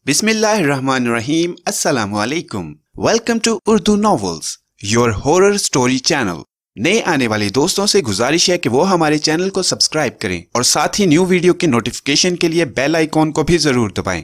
बिस्मिल्लाहिर्रहमानिर्रहीम। अस्सलामुअलैकुम। Welcome to Urdu novels, your horror story channel. नए आने वाले दोस्तों से गुजारिश है कि वो हमारे चैनल को सब्सक्राइब करें और साथ ही न्यू वीडियो के नोटिफिकेशन के लिए बेल आइकॉन को भी जरूर दबाएं।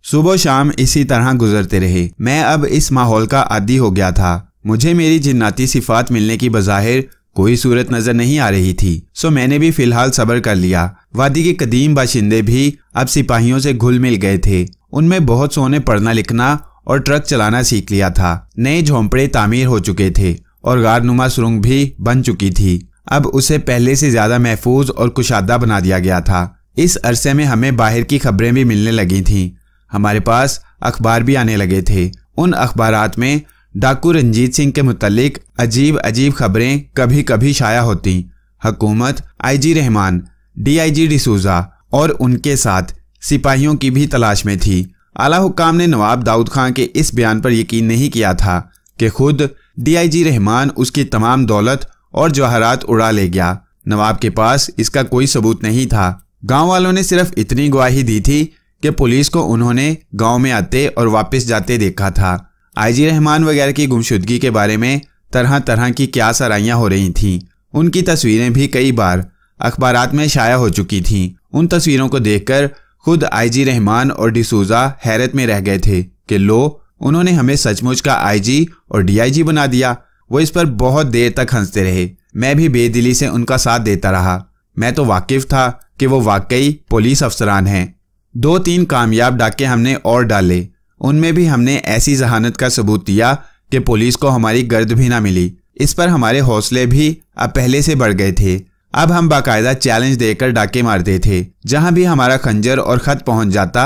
सुबह शाम इसी तरह गुजरते रहे। मैं अब इस माहौल का आदी हो गया था। मुझे मेरी जिन्नाती सिफात मिलने की बज़ाहिर कोई सूरत नजर नहीं आ रही थी, सो मैंने भी फिलहाल सब्र कर लिया। वादी के कदीम बाशिंदे भी अब सिपाहियों से घुल मिल गए थे। उनमें बहुत सौ ने पढ़ना लिखना और ट्रक चलाना सीख लिया था। नए झोंपड़े तामीर हो चुके थे और गारनुमा सुरंग भी बन चुकी थी। अब उसे पहले से ज्यादा महफूज और कुशादा बना दिया गया था। इस अरसे में हमें बाहर की खबरें भी मिलने लगी थीं। हमारे पास अखबार भी आने लगे थे। उन अखबारात में डाकू रंजीत सिंह के मुतालिक अजीब अजीब खबरें कभी कभी शाया होती। हुकूमत, आईजी रहमान, डीआईजी डिसूजा और उनके साथ सिपाहियों की भी तलाश में थी। आला हुक्काम ने नवाब दाऊद खां के इस बयान पर यकीन नहीं किया था कि खुद डीआईजी रहमान उसकी तमाम दौलत और जवाहरात उड़ा ले गया। नवाब के पास इसका कोई सबूत नहीं था। गांव वालों ने सिर्फ इतनी गवाही दी थी कि पुलिस को उन्होंने गांव में आते और वापस जाते देखा था। आईजी रहमान वगैरह की गुमशुदगी के बारे में तरह तरह की क्या सराइयां हो रही थीं। उनकी तस्वीरें भी कई बार अखबारात में शाया हो चुकी थीं। उन तस्वीरों को देखकर खुद आईजी रहमान और डिसूजा हैरत में रह गए थे कि लो, उन्होंने हमें सचमुच का आईजी और डीआईजी बना दिया। वो इस पर बहुत देर तक हंसते रहे। मैं भी बेदिली से उनका साथ देता रहा। मैं तो वाकिफ था कि वो वाकई पुलिस अफसरान हैं। 2-3 कामयाब डाके हमने और डाले। उनमें भी हमने ऐसी जहानत का सबूत दिया कि पुलिस को हमारी गर्द भी ना मिली। इस पर हमारे हौसले भी अब पहले से बढ़ गए थे। अब हम बाकायदा चैलेंज देकर डाके मारते थे। जहां भी हमारा खंजर और खत पहुंच जाता,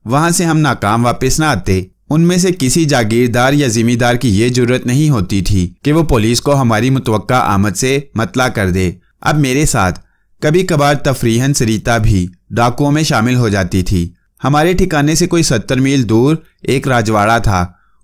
वहां से हम नाकाम वापस ना आते। उनमें से किसी जागीरदार या जिम्मेदार की ये जरूरत नहीं होती थी कि वो पुलिस को हमारी मुतवक्का आमद से मतला कर दे। अब मेरे साथ कभी कभार तफरीहन सरीता भी डाकुओं में शामिल हो जाती थी। हमारे ठिकाने से कोई 70 मील दूर एक राजवाड़ा था।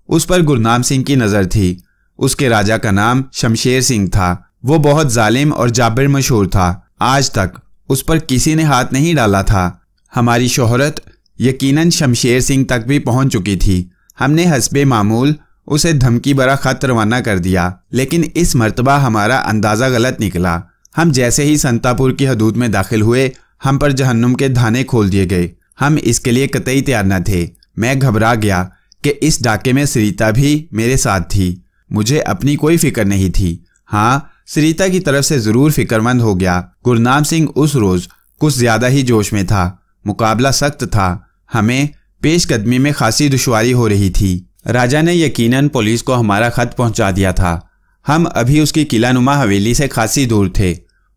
उस पर गुरनाम सिंह की नज़र थी। उसके राजा का नाम शमशेर सिंह था। वो बहुत जालिम और जाबिर मशहूर था। आज तक उस पर किसी ने हाथ नहीं डाला था। हमारी शोहरत यकीनन शमशेर सिंह तक भी पहुंच चुकी थी। हमने हस्बे मामूल उसे धमकी भरा खत रवाना कर दिया, लेकिन इस मर्तबा हमारा अंदाज़ा गलत निकला। हम जैसे ही संतापुर की हदूद में दाखिल हुए, हम पर जहन्नुम के धाने खोल दिए गए। हम इसके लिए कतई तैयार न थे। मैं घबरा गया कि इस डाके में सरिता भी मेरे साथ थी। मुझे अपनी कोई फिक्र नहीं थी। हाँ, सरिता की तरफ से जरूर फिक्रमंद हो गया। गुरनाम सिंह उस रोज कुछ ज्यादा ही जोश में था। मुकाबला सख्त था। हमें पेशकदमी में खासी दुश्वारी हो रही थी। राजा ने यकीनन पुलिस को हमारा खत पहुंचा दिया था। हम अभी उसकी किलानुमा हवेली से खासी दूर थे।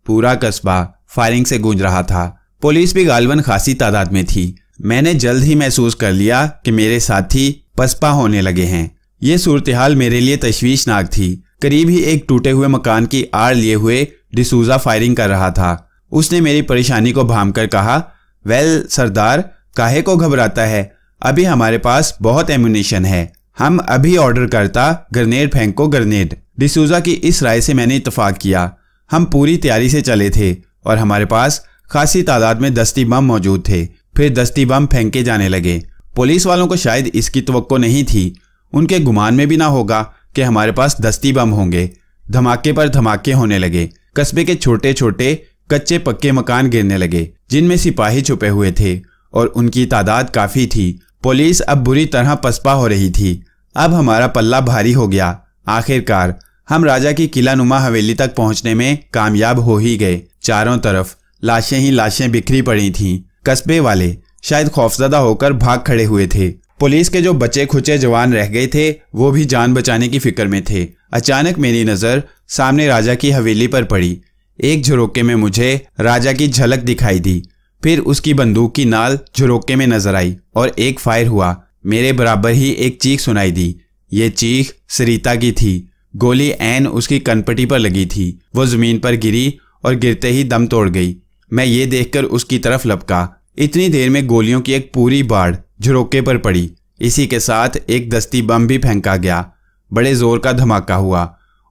पूरा कस्बा फायरिंग से गूंज रहा था। पुलिस भी गालबन खासी तादाद में थी। मैंने जल्द ही महसूस कर लिया कि मेरे साथी पसपा होने लगे हैं। ये सूरत हाल मेरे लिए तशवीशनाक थी। करीब ही एक टूटे हुए मकान की आड़ लिए हुए डिसूजा फायरिंग कर रहा था। उसने मेरी परेशानी को भांपकर कहा, वेल सरदार, काहे को घबराता है? अभी हमारे पास बहुत एमुनिशन है। हम अभी ऑर्डर करता, ग्रेनेड फेंको ग्रेनेड। डिसूजा की इस राय से मैंने इत्तफाक किया। हम पूरी तैयारी से चले थे और हमारे पास खासी तादाद में दस्ती बम मौजूद थे। फिर दस्ती बम फेंके जाने लगे। पुलिस वालों को शायद इसकी तवक्को नहीं थी। उनके गुमान में भी ना होगा कि हमारे पास दस्ती बम होंगे। धमाके पर धमाके होने लगे। कस्बे के छोटे छोटे कच्चे पक्के मकान गिरने लगे, जिनमें सिपाही छुपे हुए थे और उनकी तादाद काफी थी। पुलिस अब बुरी तरह पसपा हो रही थी। अब हमारा पल्ला भारी हो गया। आखिरकार हम राजा की किलानुमा हवेली तक पहुंचने में कामयाब हो ही गए। चारों तरफ लाशें ही लाशें बिखरी पड़ी थीं। कस्बे वाले शायद खौफजदा होकर भाग खड़े हुए थे। पुलिस के जो बचे खुचे जवान रह गए थे, वो भी जान बचाने की फिक्र में थे। अचानक मेरी नज़र सामने राजा की हवेली पर पड़ी। एक झरोके में मुझे राजा की झलक दिखाई दी। फिर उसकी बंदूक की नाल झरोके में नजर आई और एक फायर हुआ। मेरे बराबर ही एक चीख सुनाई दी। ये चीख सरिता की थी। गोली ऐन उसकी कनपटी पर लगी थी। वो जमीन पर गिरी और गिरते ही दम तोड़ गई। मैं ये देखकर उसकी तरफ लपका। इतनी देर में गोलियों की एक पूरी बाढ़ झरोके पर पड़ी। इसी के साथ एक दस्ती बम भी फेंका गया। बड़े जोर का धमाका हुआ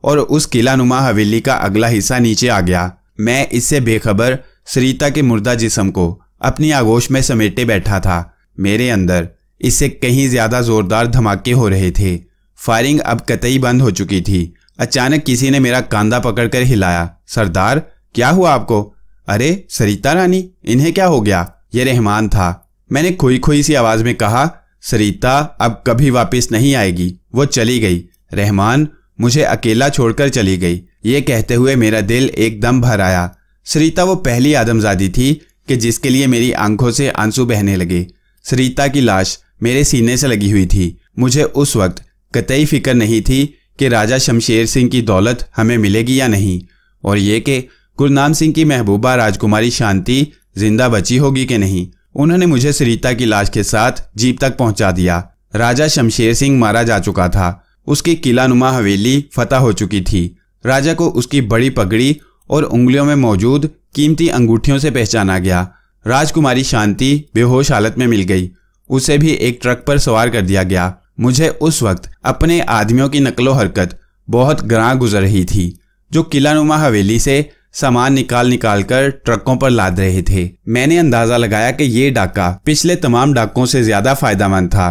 और उस किलानुमा हवेली का अगला हिस्सा नीचे आ गया। मैं इससे बेखबर सरिता के मुर्दा जिस्म को अपनी आगोश में समेटे बैठा था। मेरे अंदर इससे कहीं ज्यादा जोरदार धमाके हो रहे थे। फायरिंग अब कतई बंद हो चुकी थी। अचानक किसी ने मेरा कंधा पकड़कर हिलाया। सरदार, क्या हुआ आपको? अरे सरिता रानी, इन्हें क्या हो गया? ये रहमान था। मैंने खोई खोई सी आवाज में कहा, सरिता अब कभी वापस नहीं आएगी, वो चली गई। रहमान मुझे अकेला छोड़कर चली गई। ये कहते हुए मेरा दिल एकदम भर आया। सरिता वो पहली आदमजादी थी कि जिसके लिए मेरी आंखों से आंसू बहने लगे। सरिता की लाश मेरे सीने से लगी हुई थी। मुझे उस वक्त कतई फिक्र नहीं थी कि राजा शमशेर सिंह की दौलत हमें मिलेगी या नहीं, और ये कि गुरनाम सिंह की महबूबा राजकुमारी शांति जिंदा बची होगी कि नहीं। उन्होंने मुझे सरिता की लाश के साथ जीप तक पहुंचा दिया। राजा शमशेर सिंह मारा जा चुका था। उसकी किलानुमा हवेली फतह हो चुकी थी। राजा को उसकी बड़ी पगड़ी और उंगलियों में मौजूद कीमती अंगूठियों से पहचाना गया। राजकुमारी शांति बेहोश हालत में मिल गई। उसे भी एक ट्रक पर सवार कर दिया गया। मुझे उस वक्त अपने आदमियों की नकलो हरकत बहुत ग्रां गुजर रही थी, जो किलानुमा हवेली से सामान निकाल कर ट्रकों पर लाद रहे थे। मैंने अंदाजा लगाया कि ये डाका पिछले तमाम डाकों से ज्यादा फायदेमंद था।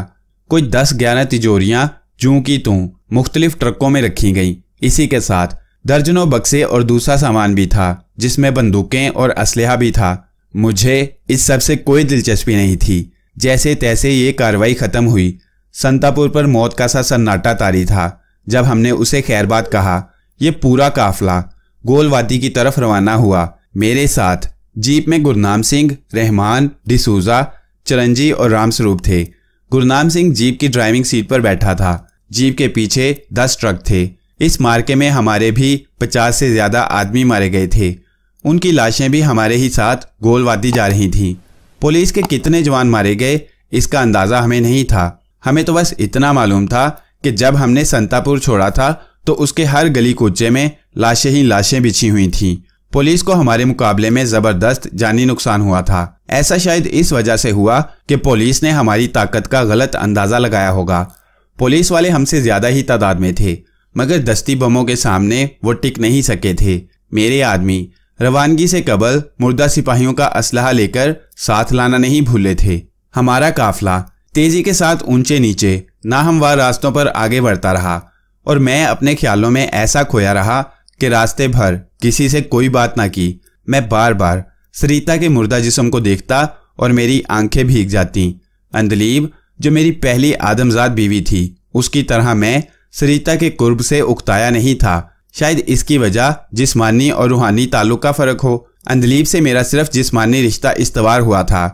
कोई 10-11 तिजोरियां जूं की तूं मुख्तलिफ ट्रकों में रखी गईं। इसी के साथ दर्जनों बक्से और दूसरा सामान भी था, जिसमें बंदूकें और असलहा भी था। मुझे इस सब से कोई दिलचस्पी नहीं थी। जैसे तैसे ये कार्रवाई खत्म हुई। संतापुर पर मौत का सा सन्नाटा तारी था। जब हमने उसे खैरबाद कहा, ये पूरा काफिला गोलवादी की तरफ रवाना हुआ। मेरे साथ जीप में गुरनाम सिंह, रहमान, डिसूजा, चिरंजी और रामस्वरूप थे। गुरनाम सिंह जीप की ड्राइविंग सीट पर बैठा था। जीप के पीछे 10 ट्रक थे। इस मार्के में हमारे भी 50 से ज्यादा आदमी मारे गए थे। उनकी लाशें भी हमारे ही साथ गोलवादी जा रही थीं। पुलिस के कितने जवान मारे गए इसका अंदाजा हमें नहीं था। हमें तो बस इतना मालूम था कि जब हमने संतापुर छोड़ा था तो उसके हर गली कूचे में लाशें ही लाशें बिछी हुई थीं। पुलिस को हमारे मुकाबले में जबरदस्त जानी नुकसान हुआ था। ऐसा शायद इस वजह से हुआ कि पुलिस ने हमारी ताकत का गलत अंदाजा लगाया होगा। पुलिस वाले हमसे ज्यादा ही तादाद में थे, मगर दस्ती बमों के सामने वो टिक नहीं सके थे। मेरे आदमी रवानगी से कबल मुर्दा सिपाहियों का असलहा लेकर साथ लाना नहीं भूले थे। हमारा काफिला तेजी के साथ ऊंचे नीचे नाहमवार रास्तों पर आगे बढ़ता रहा और मैं अपने ख्यालों में ऐसा खोया रहा कि रास्ते भर किसी से कोई बात ना की। मैं बार बार सरिता के मुर्दा जिस्म को देखता और मेरी आंखें भीग जाती। अंदलीब, जो मेरी पहली आदमजाद बीवी थी, उसकी तरह मैं सरिता के कुर्ब से उकताया नहीं था। शायद इसकी वजह जिस्मानी और रूहानी ताल्लुक का फर्क हो। अंदलीब से मेरा सिर्फ जिस्मानी रिश्ता इस्तवार हुआ था,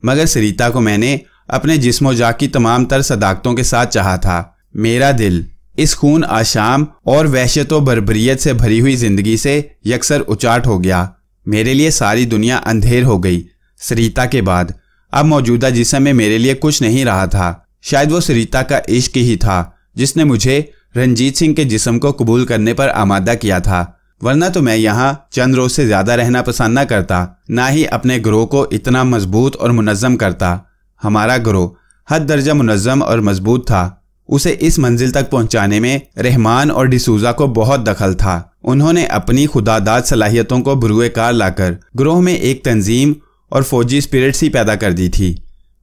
मगर सरिता को मैंने अपने जिस्मो जाह की तमाम तर सदाकतों के साथ चाहा था। मेरा दिल इस खून आशाम और वहशत व बर्बरियत से भरी हुई जिंदगी से यकसर उचाट हो गया। मेरे लिए सारी दुनिया अंधेर हो गई। सरिता के बाद अब मौजूदा जिस्म में मेरे लिए कुछ नहीं रहा था। शायद वो सरिता का इश्क ही था जिसने मुझे रंजीत सिंह के जिस्म को कबूल करने पर आमादा किया था, वरना तो मैं यहाँ चंद रोज से ज्यादा रहना पसंद न करता, ना ही अपने ग्रोह को इतना मजबूत और मुनज़्ज़म करता। हमारा ग्रोह हद दर्जा मुनज़्ज़म और मजबूत था। उसे इस मंजिल तक पहुंचाने में रहमान और डिसूजा को बहुत दखल था। उन्होंने अपनी खुदादाद सलाहियतों को बुरुए कार लाकर ग्रोह में एक तंजीम और फौजी स्पिरिट सी पैदा कर दी थी।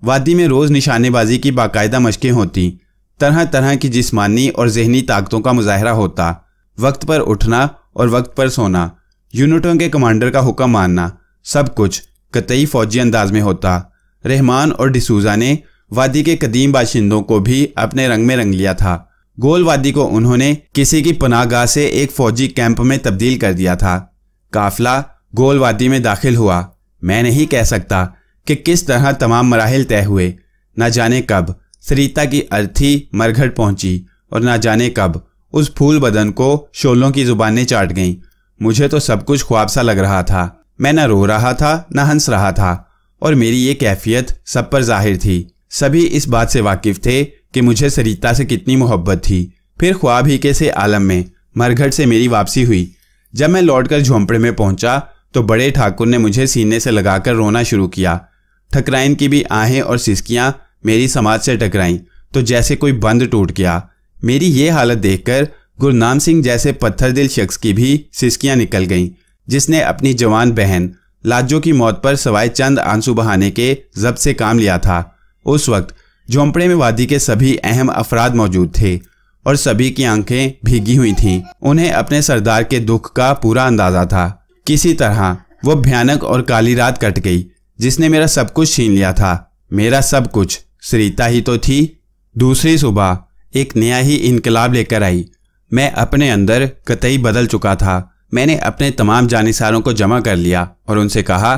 वादी में रोज निशानेबाजी की बाकायदा मशकें होती, तरह तरह की जिस्मानी और जहनी ताकतों का मुजाहरा होता, वक्त पर उठना और वक्त पर सोना, यूनिटों के कमांडर का हुक्म मानना, सब कुछ कतई फौजी अंदाज में होता। रहमान और डिसूजा ने वादी के कदीम बाशिंदों को भी अपने रंग में रंग लिया था। गोल वादी को उन्होंने किसी की पनाहगाह से एक फौजी कैंप में तब्दील कर दिया था। काफिला गोल वादी में दाखिल हुआ। मैं नहीं कह सकता कि किस तरह तमाम मराहिल तय हुए। न जाने कब सरिता की अर्थी मरघट पहुंची और न जाने कब उस फूल बदन को शोलों की जुबानें चाट गईं। मुझे तो सब कुछ ख्वाब सा लग रहा था। मैं न रो रहा था न हंस रहा था, और मेरी ये कैफियत सब पर जाहिर थी। सभी इस बात से वाकिफ थे कि मुझे सरिता से कितनी मोहब्बत थी। फिर ख्वाब ही के से आलम में मरघट से मेरी वापसी हुई। जब मैं लौटकर झोंपड़े में पहुंचा तो बड़े ठाकुर ने मुझे सीने से लगाकर रोना शुरू किया। ठकराइन की भी आहें और सिसकियां मेरी समाज से टकराईं तो जैसे कोई बंद टूट गया। मेरी ये हालत देखकर गुरनाम सिंह जैसे पत्थर दिल शख्स की भी सिसकियां निकल गईं, जिसने अपनी जवान बहन लाजो की मौत पर सवाए चंद आंसू बहाने के जब्त से काम लिया था। उस वक्त झोंपड़े में वादी के सभी अहम अफराद मौजूद थे और सभी की आंखें भीगी हुई थीं। उन्हें अपने सरदार के दुख का पूरा अंदाजा था। किसी तरह वो भयानक और काली रात कट गई जिसने मेरा सब कुछ छीन लिया था। मेरा सब कुछ सरिता ही तो थी। दूसरी सुबह एक नया ही इनकलाब लेकर आई। मैं अपने अंदर कतई बदल चुका था। मैंने अपने तमाम जानिसारों को जमा कर लिया और उनसे कहा,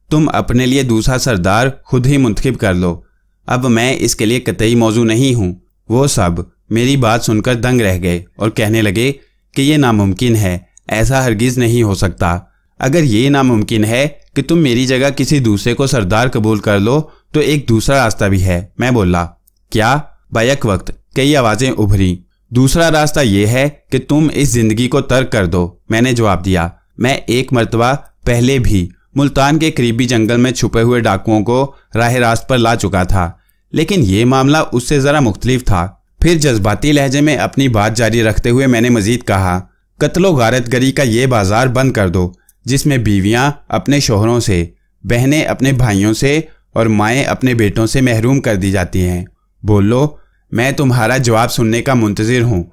तुम अपने लिए दूसरा सरदार खुद ही मुंतखब कर लो। अब मैं इसके लिए कतई मौजू नहीं हूँ। वो सब मेरी बात सुनकर दंग रह गए और कहने लगे कि ये नामुमकिन है, ऐसा हरगिज़ नहीं हो सकता। अगर ये नामुमकिन है कि तुम मेरी जगह किसी दूसरे को सरदार कबूल कर लो तो एक दूसरा रास्ता भी है। मैं बोला, क्या? बैक वक्त कई आवाज़ें उभरी। दूसरा रास्ता यह है कि तुम इस जिंदगी को तर्क कर दो। मैंने जवाब दिया, मैं एक मर्तबा पहले भी मुल्तान के करीबी जंगल में छुपे हुए डाकुओं को राह रास्त पर ला चुका था, लेकिन ये मामला उससे ज़रा मुख्तलिफ था। फिर जज्बाती लहजे में अपनी बात जारी रखते हुए मैंने मजीद कहा, कत्लो गारतगरी का ये बाजार बंद कर दो जिसमें बीवियां अपने शोहरों से, बहनें अपने भाइयों से और माएँ अपने बेटों से महरूम कर दी जाती हैं। बोलो, मैं तुम्हारा जवाब सुनने का मुंतज़िर हूँ।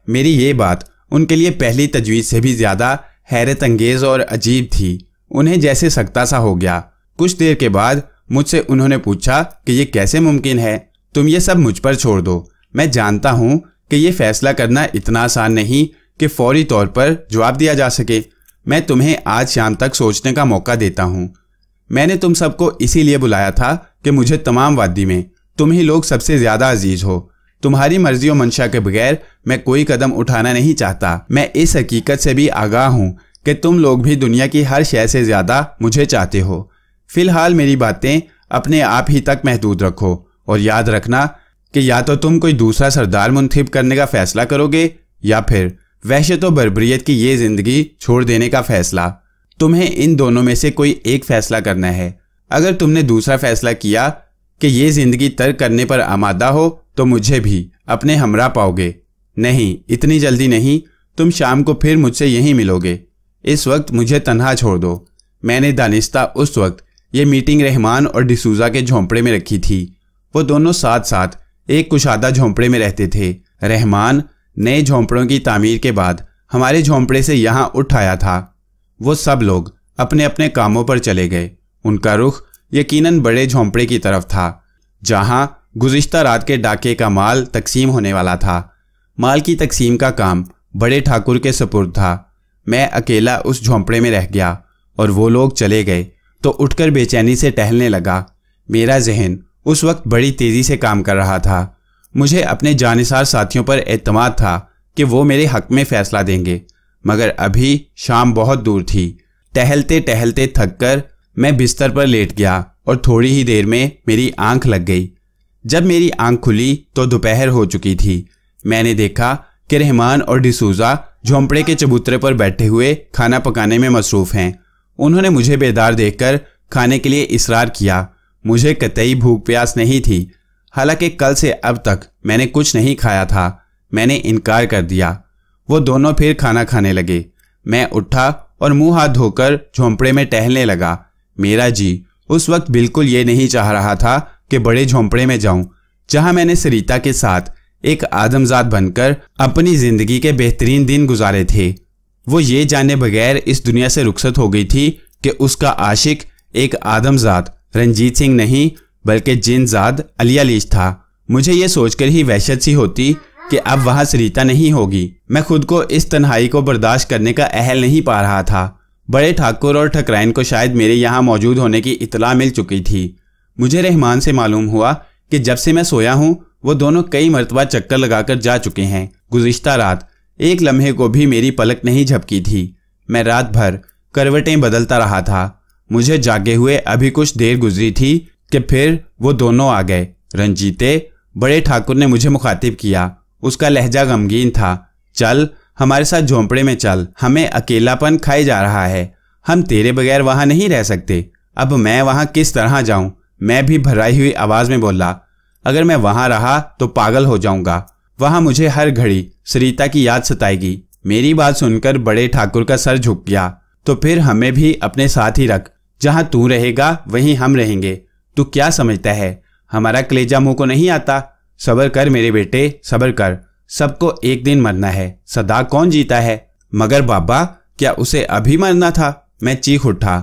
मेरी ये बात उनके लिए पहली तजवीज़ से भी ज़्यादा हैरत अंगेज़ और अजीब थी। उन्हें जैसे सकता सा हो गया। कुछ देर के बाद मुझसे उन्होंने पूछा कि ये कैसे मुमकिन है? तुम ये सब मुझ पर छोड़ दो। मैं जानता हूँ कि ये फ़ैसला करना इतना आसान नहीं कि फौरी तौर पर जवाब दिया जा सके। मैं तुम्हें आज शाम तक सोचने का मौका देता हूँ। मैंने तुम सबको इसीलिए बुलाया था कि मुझे तमाम वादी में तुम ही लोग सबसे ज़्यादा अजीज़ हो। तुम्हारी मर्जी और मंशा के बगैर मैं कोई कदम उठाना नहीं चाहता। मैं इस हकीकत से भी आगाह हूँ कि तुम लोग भी दुनिया की हर शय से ज़्यादा मुझे चाहते हो। फ़िलहाल मेरी बातें अपने आप ही तक महदूद रखो और याद रखना कि या तो तुम कोई दूसरा सरदार मुंतखब करने का फ़ैसला करोगे या फिर वहशत व बर्बरियत की ये ज़िंदगी छोड़ देने का फ़ैसला। तुम्हें इन दोनों में से कोई एक फ़ैसला करना है। अगर तुमने दूसरा फ़ैसला किया कि ये ज़िंदगी तर्क करने पर आमादा हो तो मुझे भी अपने हमरा पाओगे। नहीं, इतनी जल्दी नहीं। तुम शाम को फिर मुझसे यहीं मिलोगे। इस वक्त मुझे तन्हा छोड़ दो। मैंने दानिस्ता उस वक्त ये मीटिंग रहमान और डिसूज़ा के झोंपड़े में रखी थी। वो दोनों साथ साथ एक कुशादा झोंपड़े में रहते थे। रहमान नए झोंपड़ों की तामीर के बाद हमारे झोंपड़े से यहाँ उठ आया था। वो सब लोग अपने अपने कामों पर चले गए। उनका रुख यकीनन बड़े झोंपड़े की तरफ था जहाँ गुज़िश्ता रात के डाके का माल तकसीम होने वाला था। माल की तकसीम का काम बड़े ठाकुर के सुपुर्द था। मैं अकेला उस झोंपड़े में रह गया और वो लोग चले गए तो उठकर बेचैनी से टहलने लगा। मेरा जहन उस वक्त बड़ी तेज़ी से काम कर रहा था। मुझे अपने जानिसार साथियों पर एतमाद था कि वो मेरे हक़ में फ़ैसला देंगे, मगर अभी शाम बहुत दूर थी। टहलते टहलते थककर मैं बिस्तर पर लेट गया और थोड़ी ही देर में मेरी आंख लग गई। जब मेरी आंख खुली तो दोपहर हो चुकी थी। मैंने देखा कि रहमान और डिसूज़ा झोंपड़े के चबूतरे पर बैठे हुए खाना पकाने में मसरूफ़ हैं। उन्होंने मुझे बेदार देखकर खाने के लिए इसरार किया। मुझे कतई भूख प्यास नहीं थी, हालांकि कल से अब तक मैंने कुछ नहीं खाया था। मैंने इनकार कर दिया। वो दोनों फिर खाना खाने लगे। मैं उठा और मुंह हाथ धोकर झोंपड़े में टहलने लगा। मेरा जी उस वक्त बिल्कुल ये नहीं चाह रहा था कि बड़े झोंपड़े में जाऊं, जहां मैंने सरिता के साथ एक आदमजात बनकर अपनी ज़िंदगी के बेहतरीन दिन गुजारे थे। वो ये जाने बगैर इस दुनिया से रुखसत हो गई थी कि उसका आशिक एक आदमजात रंजीत सिंह नहीं बल्कि जिनजाद अली अलीश था। मुझे ये सोचकर ही वहशत सी होती कि अब वहाँ सरिता नहीं होगी। मैं खुद को इस तन्हाई को बर्दाश्त करने का अहल नहीं पा रहा था। बड़े ठाकुर और ठकराइन को शायद मेरे यहाँ मौजूद होने की इतला मिल चुकी थी। मुझे रहमान से मालूम हुआ कि जब से मैं सोया हूँ वो दोनों कई मरतबा चक्कर लगाकर जा चुके हैं। गुज़िश्ता रात एक लम्हे को भी मेरी पलक नहीं झपकी थी। मैं रात भर करवटें बदलता रहा था। मुझे जागे हुए अभी कुछ देर गुजरी थी कि फिर वो दोनों आ गए। रंजीते, बड़े ठाकुर ने मुझे मुखातिब किया। उसका लहजा गमगीन था। चल हमारे साथ झोंपड़े में चल, हमें अकेलापन खाए जा रहा है। हम तेरे बगैर वहाँ नहीं रह सकते। अब मैं वहाँ किस तरह जाऊँ? मैं भी भराई हुई आवाज़ में बोला। अगर मैं वहाँ रहा तो पागल हो जाऊँगा। वहाँ मुझे हर घड़ी सरिता की याद सताएगी। मेरी बात सुनकर बड़े ठाकुर का सर झुक गया। तो फिर हमें भी अपने साथ ही रख। जहाँ तू रहेगा वहीं हम रहेंगे। तू क्या समझता है हमारा कलेजा मुंह को नहीं आता। सब्र कर मेरे बेटे, सब्र कर। सबको एक दिन मरना है, सदा कौन जीता है। मगर बाबा, क्या उसे अभी मरना था? मैं चीख उठा।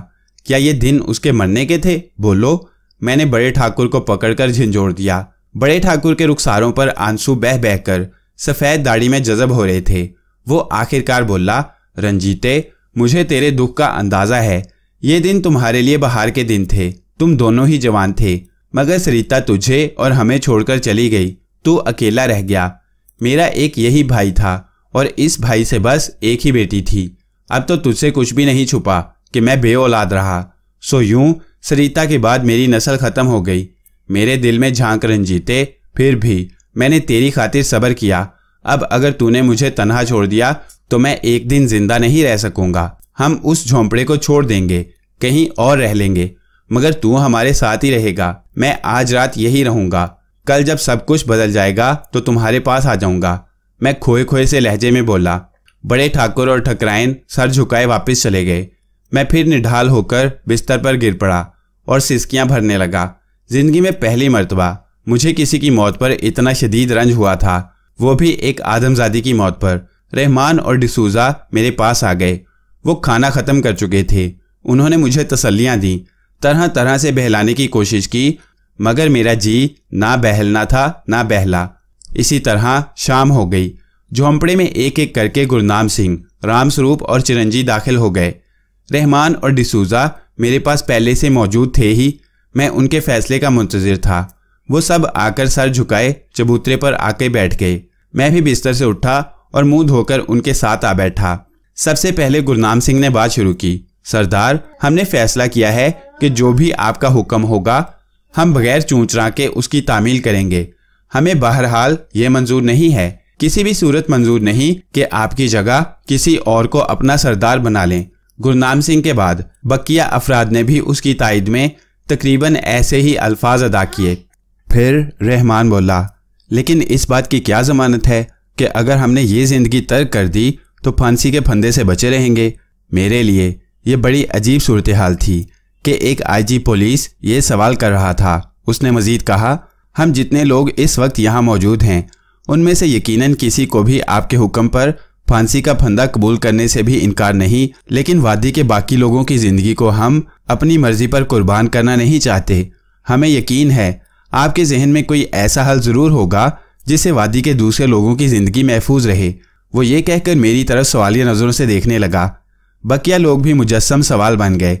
क्या ये दिन उसके मरने के थे? बोलो। मैंने बड़े ठाकुर को पकड़कर झंझोड़ दिया। बड़े ठाकुर के रुखसारों पर आंसू बह बहकर सफेद दाढ़ी में जज़ब हो रहे थे। वो आखिरकार बोला, रंजीते, मुझे तेरे दुख का अंदाजा है। ये दिन तुम्हारे लिए बहार के दिन थे। तुम दोनों ही जवान थे, मगर सरिता तुझे और हमें छोड़कर चली गई। तू अकेला रह गया। मेरा एक यही भाई था और इस भाई से बस एक ही बेटी थी। अब तो तुझसे कुछ भी नहीं छुपा कि मैं बेऔलाद रहा। सो यूं सरिता के बाद मेरी नस्ल खत्म हो गई। मेरे दिल में झांक रंजीते, फिर भी मैंने तेरी खातिर सब्र किया। अब अगर तूने मुझे तन्हा छोड़ दिया तो मैं एक दिन जिंदा नहीं रह सकूंगा। हम उस झोंपड़े को छोड़ देंगे, कहीं और रह लेंगे, मगर तू हमारे साथ ही रहेगा। मैं आज रात यही रहूंगा। कल जब सब कुछ बदल जाएगा तो तुम्हारे पास आ जाऊंगा। मैं खोए खोए से लहजे में बोला। बड़े ठाकुर और ठकरायन सर झुकाए वापस चले गए। मैं फिर निढाल होकर बिस्तर पर गिर पड़ा और सिसकियां भरने लगा। जिंदगी में पहली मर्तबा मुझे किसी की मौत पर इतना शदीद रंज हुआ था, वो भी एक आदमजादी की मौत पर। रहमान और डिसूजा मेरे पास आ गए। वो खाना ख़त्म कर चुके थे। उन्होंने मुझे तसल्लियां दी, तरह तरह से बहलाने की कोशिश की, मगर मेरा जी ना बहलना था ना बहला। इसी तरह शाम हो गई। झोंपड़े में एक एक करके गुरनाम सिंह, रामस्वरूप और चिरंजी दाखिल हो गए। रहमान और डिसूजा मेरे पास पहले से मौजूद थे ही। मैं उनके फैसले का मुंतजिर था। वो सब आकर सर झुकाए चबूतरे पर आके बैठ गए। मैं भी बिस्तर से उठा और मुंह धोकर उनके साथ आ बैठा। सबसे पहले गुरनाम सिंह ने बात शुरू की। सरदार, हमने फैसला किया है कि जो भी आपका हुक्म होगा हम बगैर चूंचरा के उसकी तामील करेंगे। हमें बहरहाल ये मंजूर नहीं है, किसी भी सूरत मंजूर नहीं कि आपकी जगह किसी और को अपना सरदार बना लें। गुरनाम सिंह के बाद बकिया अफराद ने भी उसकी तायद में तकरीबन ऐसे ही अल्फाज अदा किए। फिर रहमान बोला, लेकिन इस बात की क्या ज़मानत है कि अगर हमने ये ज़िंदगी तर्क कर दी तो फांसी के फंदे से बचे रहेंगे। मेरे लिए ये बड़ी अजीब सूरत हाल थी कि एक आईजी पुलिस ये सवाल कर रहा था। उसने मज़ीद कहा, हम जितने लोग इस वक्त यहाँ मौजूद हैं उनमें से यकीनन किसी को भी आपके हुक्म पर फांसी का फंदा कबूल करने से भी इनकार नहीं, लेकिन वादी के बाकी लोगों की ज़िंदगी को हम अपनी मर्जी पर कुर्बान करना नहीं चाहते। हमें यकीन है आपके जहन में कोई ऐसा हल ज़रूर होगा जिससे वादी के दूसरे लोगों की ज़िंदगी महफूज रहे। वो ये कहकर मेरी तरफ सवालिया नज़रों से देखने लगा। बकिया लोग भी मुजस्सम सवाल बन गए।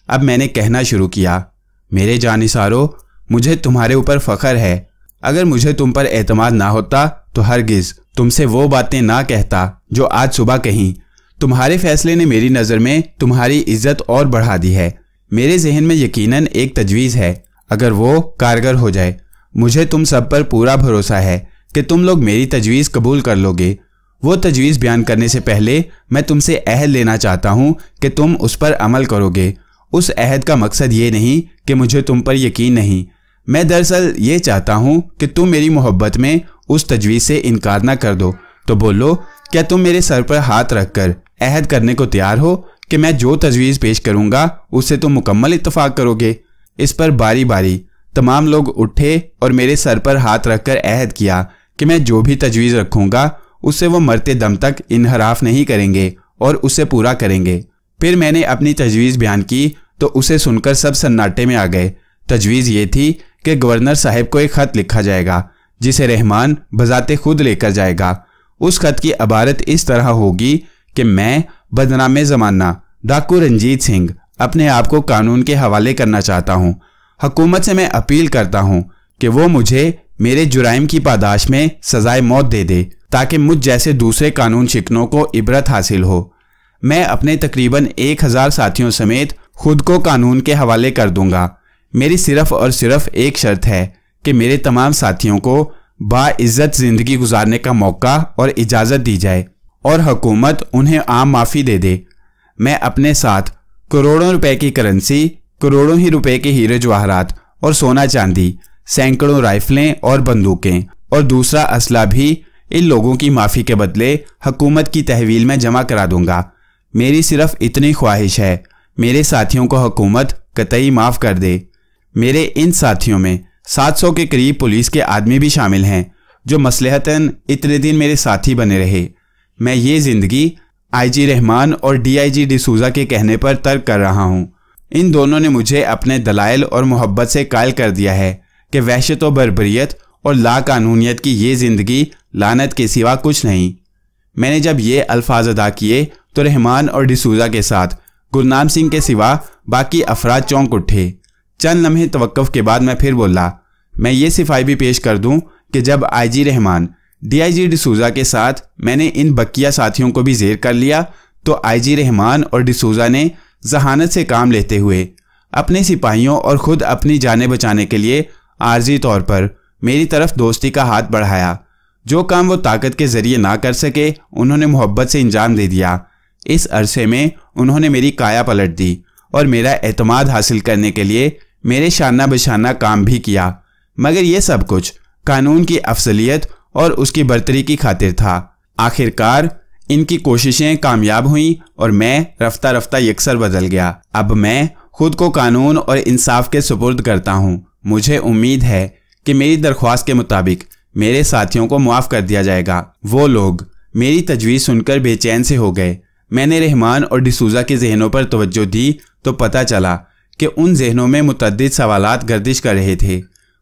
अब मैंने कहना शुरू किया, मेरे जानिसारो, मुझे तुम्हारे ऊपर फ़ख्र है। अगर मुझे तुम पर एतमाद ना होता तो हरगिज़ तुमसे वो बातें ना कहता जो आज सुबह कहीं। तुम्हारे फैसले ने मेरी नज़र में तुम्हारी इज्जत और बढ़ा दी है। मेरे जहन में यकीनन एक तजवीज़ है, अगर वो कारगर हो जाए मुझे तुम सब पर पूरा भरोसा है कि तुम लोग मेरी तजवीज़ कबूल कर लोगे। वो तजवीज़ बयान करने से पहले मैं तुमसे अहद लेना चाहता हूँ कि तुम उस पर अमल करोगे। उस अहद का मकसद ये नहीं कि मुझे तुम पर यकीन नहीं, मैं दरअसल ये चाहता हूँ कि तुम मेरी मोहब्बत में उस तजवीज़ से इनकार ना कर दो। तो बोलो, क्या तुम मेरे सर पर हाथ रखकर अहद करने को तैयार हो कि मैं जो तजवीज़ पेश करूँगा उससे तुम मुकम्मल इत्तफाक करोगे? इस पर बारी बारी तमाम लोग उठे और मेरे सर पर हाथ रखकर अहद किया कि मैं जो भी तजवीज़ रखूँगा उससे वो मरते दम तक इनहराफ नहीं करेंगे और उसे पूरा करेंगे। फिर मैंने अपनी तजवीज़ बयान की तो उसे सुनकर सब सन्नाटे में आ गए। तजवीज़ ये थी कि गवर्नर साहब को एक ख़त लिखा जाएगा जिसे रहमान बजाते खुद लेकर जाएगा। उस खत की इबारत इस तरह होगी कि मैं बदनाम ज़माना डाकू रंजीत सिंह अपने आप को कानून के हवाले करना चाहता हूँ। हुकूमत से मैं अपील करता हूँ कि वो मुझे मेरे जुराइम की पादाश में सजाए मौत दे दे ताकि मुझ जैसे दूसरे कानून शिकनों को इबरत हासिल हो। मैं अपने तकरीबन 1000 साथियों समेत खुद को कानून के हवाले कर दूंगा। मेरी सिर्फ और सिर्फ एक शर्त है कि मेरे तमाम साथियों को बाइज्जत ज़िंदगी गुजारने का मौका और इजाज़त दी जाए और हुकूमत उन्हें आम माफ़ी दे दे। मैं अपने साथ करोड़ों रुपए की करेंसी, करोड़ों ही रुपए के हीरे जवाहरात और सोना चांदी, सैकड़ों राइफलें और बंदूकें और दूसरा असला भी इन लोगों की माफ़ी के बदले हुकूमत की तहवील में जमा करा दूंगा। मेरी सिर्फ इतनी ख्वाहिश है, मेरे साथियों को हुकूमत कतई माफ़ कर दे। मेरे इन साथियों में 700 के करीब पुलिस के आदमी भी शामिल हैं जो मसलहतन इतने दिन मेरे साथी बने रहे। मैं ये जिंदगी आईजी रहमान और डीआईजी डिसूजा के कहने पर तर्क कर रहा हूँ। इन दोनों ने मुझे अपने दलाइल और मोहब्बत से कायल कर दिया है कि वहशत व बर्बरियत और लाकानूनियत की ये जिंदगी लानत के सिवा कुछ नहीं। मैंने जब ये अल्फाज अदा किए तो रहमान और डिसूजा के साथ गुरनाम सिंह के सिवा बाकी अफराद चौंक उठे। चंद लम्हे तवक्कुफ के बाद मैं फिर बोला, मैं ये सिफाई भी पेश कर दूं कि जब आईजी रहमान डीआईजी डिसूजा के साथ मैंने इन बकिया साथियों को भी जेर कर लिया तो आईजी रहमान और डिसूजा ने जहानत से काम लेते हुए अपने सिपाहियों और खुद अपनी जानें बचाने के लिए आर्जी तौर पर मेरी तरफ दोस्ती का हाथ बढ़ाया। जो काम वो ताकत के जरिए ना कर सके उन्होंने मोहब्बत से इंजाम दे दिया। इस अरसे में उन्होंने मेरी काया पलट दी और मेरा एतमाद हासिल करने के लिए मेरे शाना बशाना काम भी किया, मगर ये सब कुछ कानून की अफजलियत और उसकी बरतरी की खातिर था। आखिरकार इनकी कोशिशें कामयाब हुईं और मैं रफ्ता रफ्ता यकसर बदल गया। अब मैं खुद को कानून और इंसाफ के सुपुर्द करता हूँ। मुझे उम्मीद है कि मेरी दरख्वास्त के मुताबिक मेरे साथियों को मुआफ़ कर दिया जाएगा। वो लोग मेरी तजवीज़ सुनकर बेचैन से हो गए। मैंने रहमान और डिसूजा के जहनों पर तवज्जो दी तो पता चला कि उन जहनों में मुतअद्दिद सवालात गर्दिश कर रहे थे।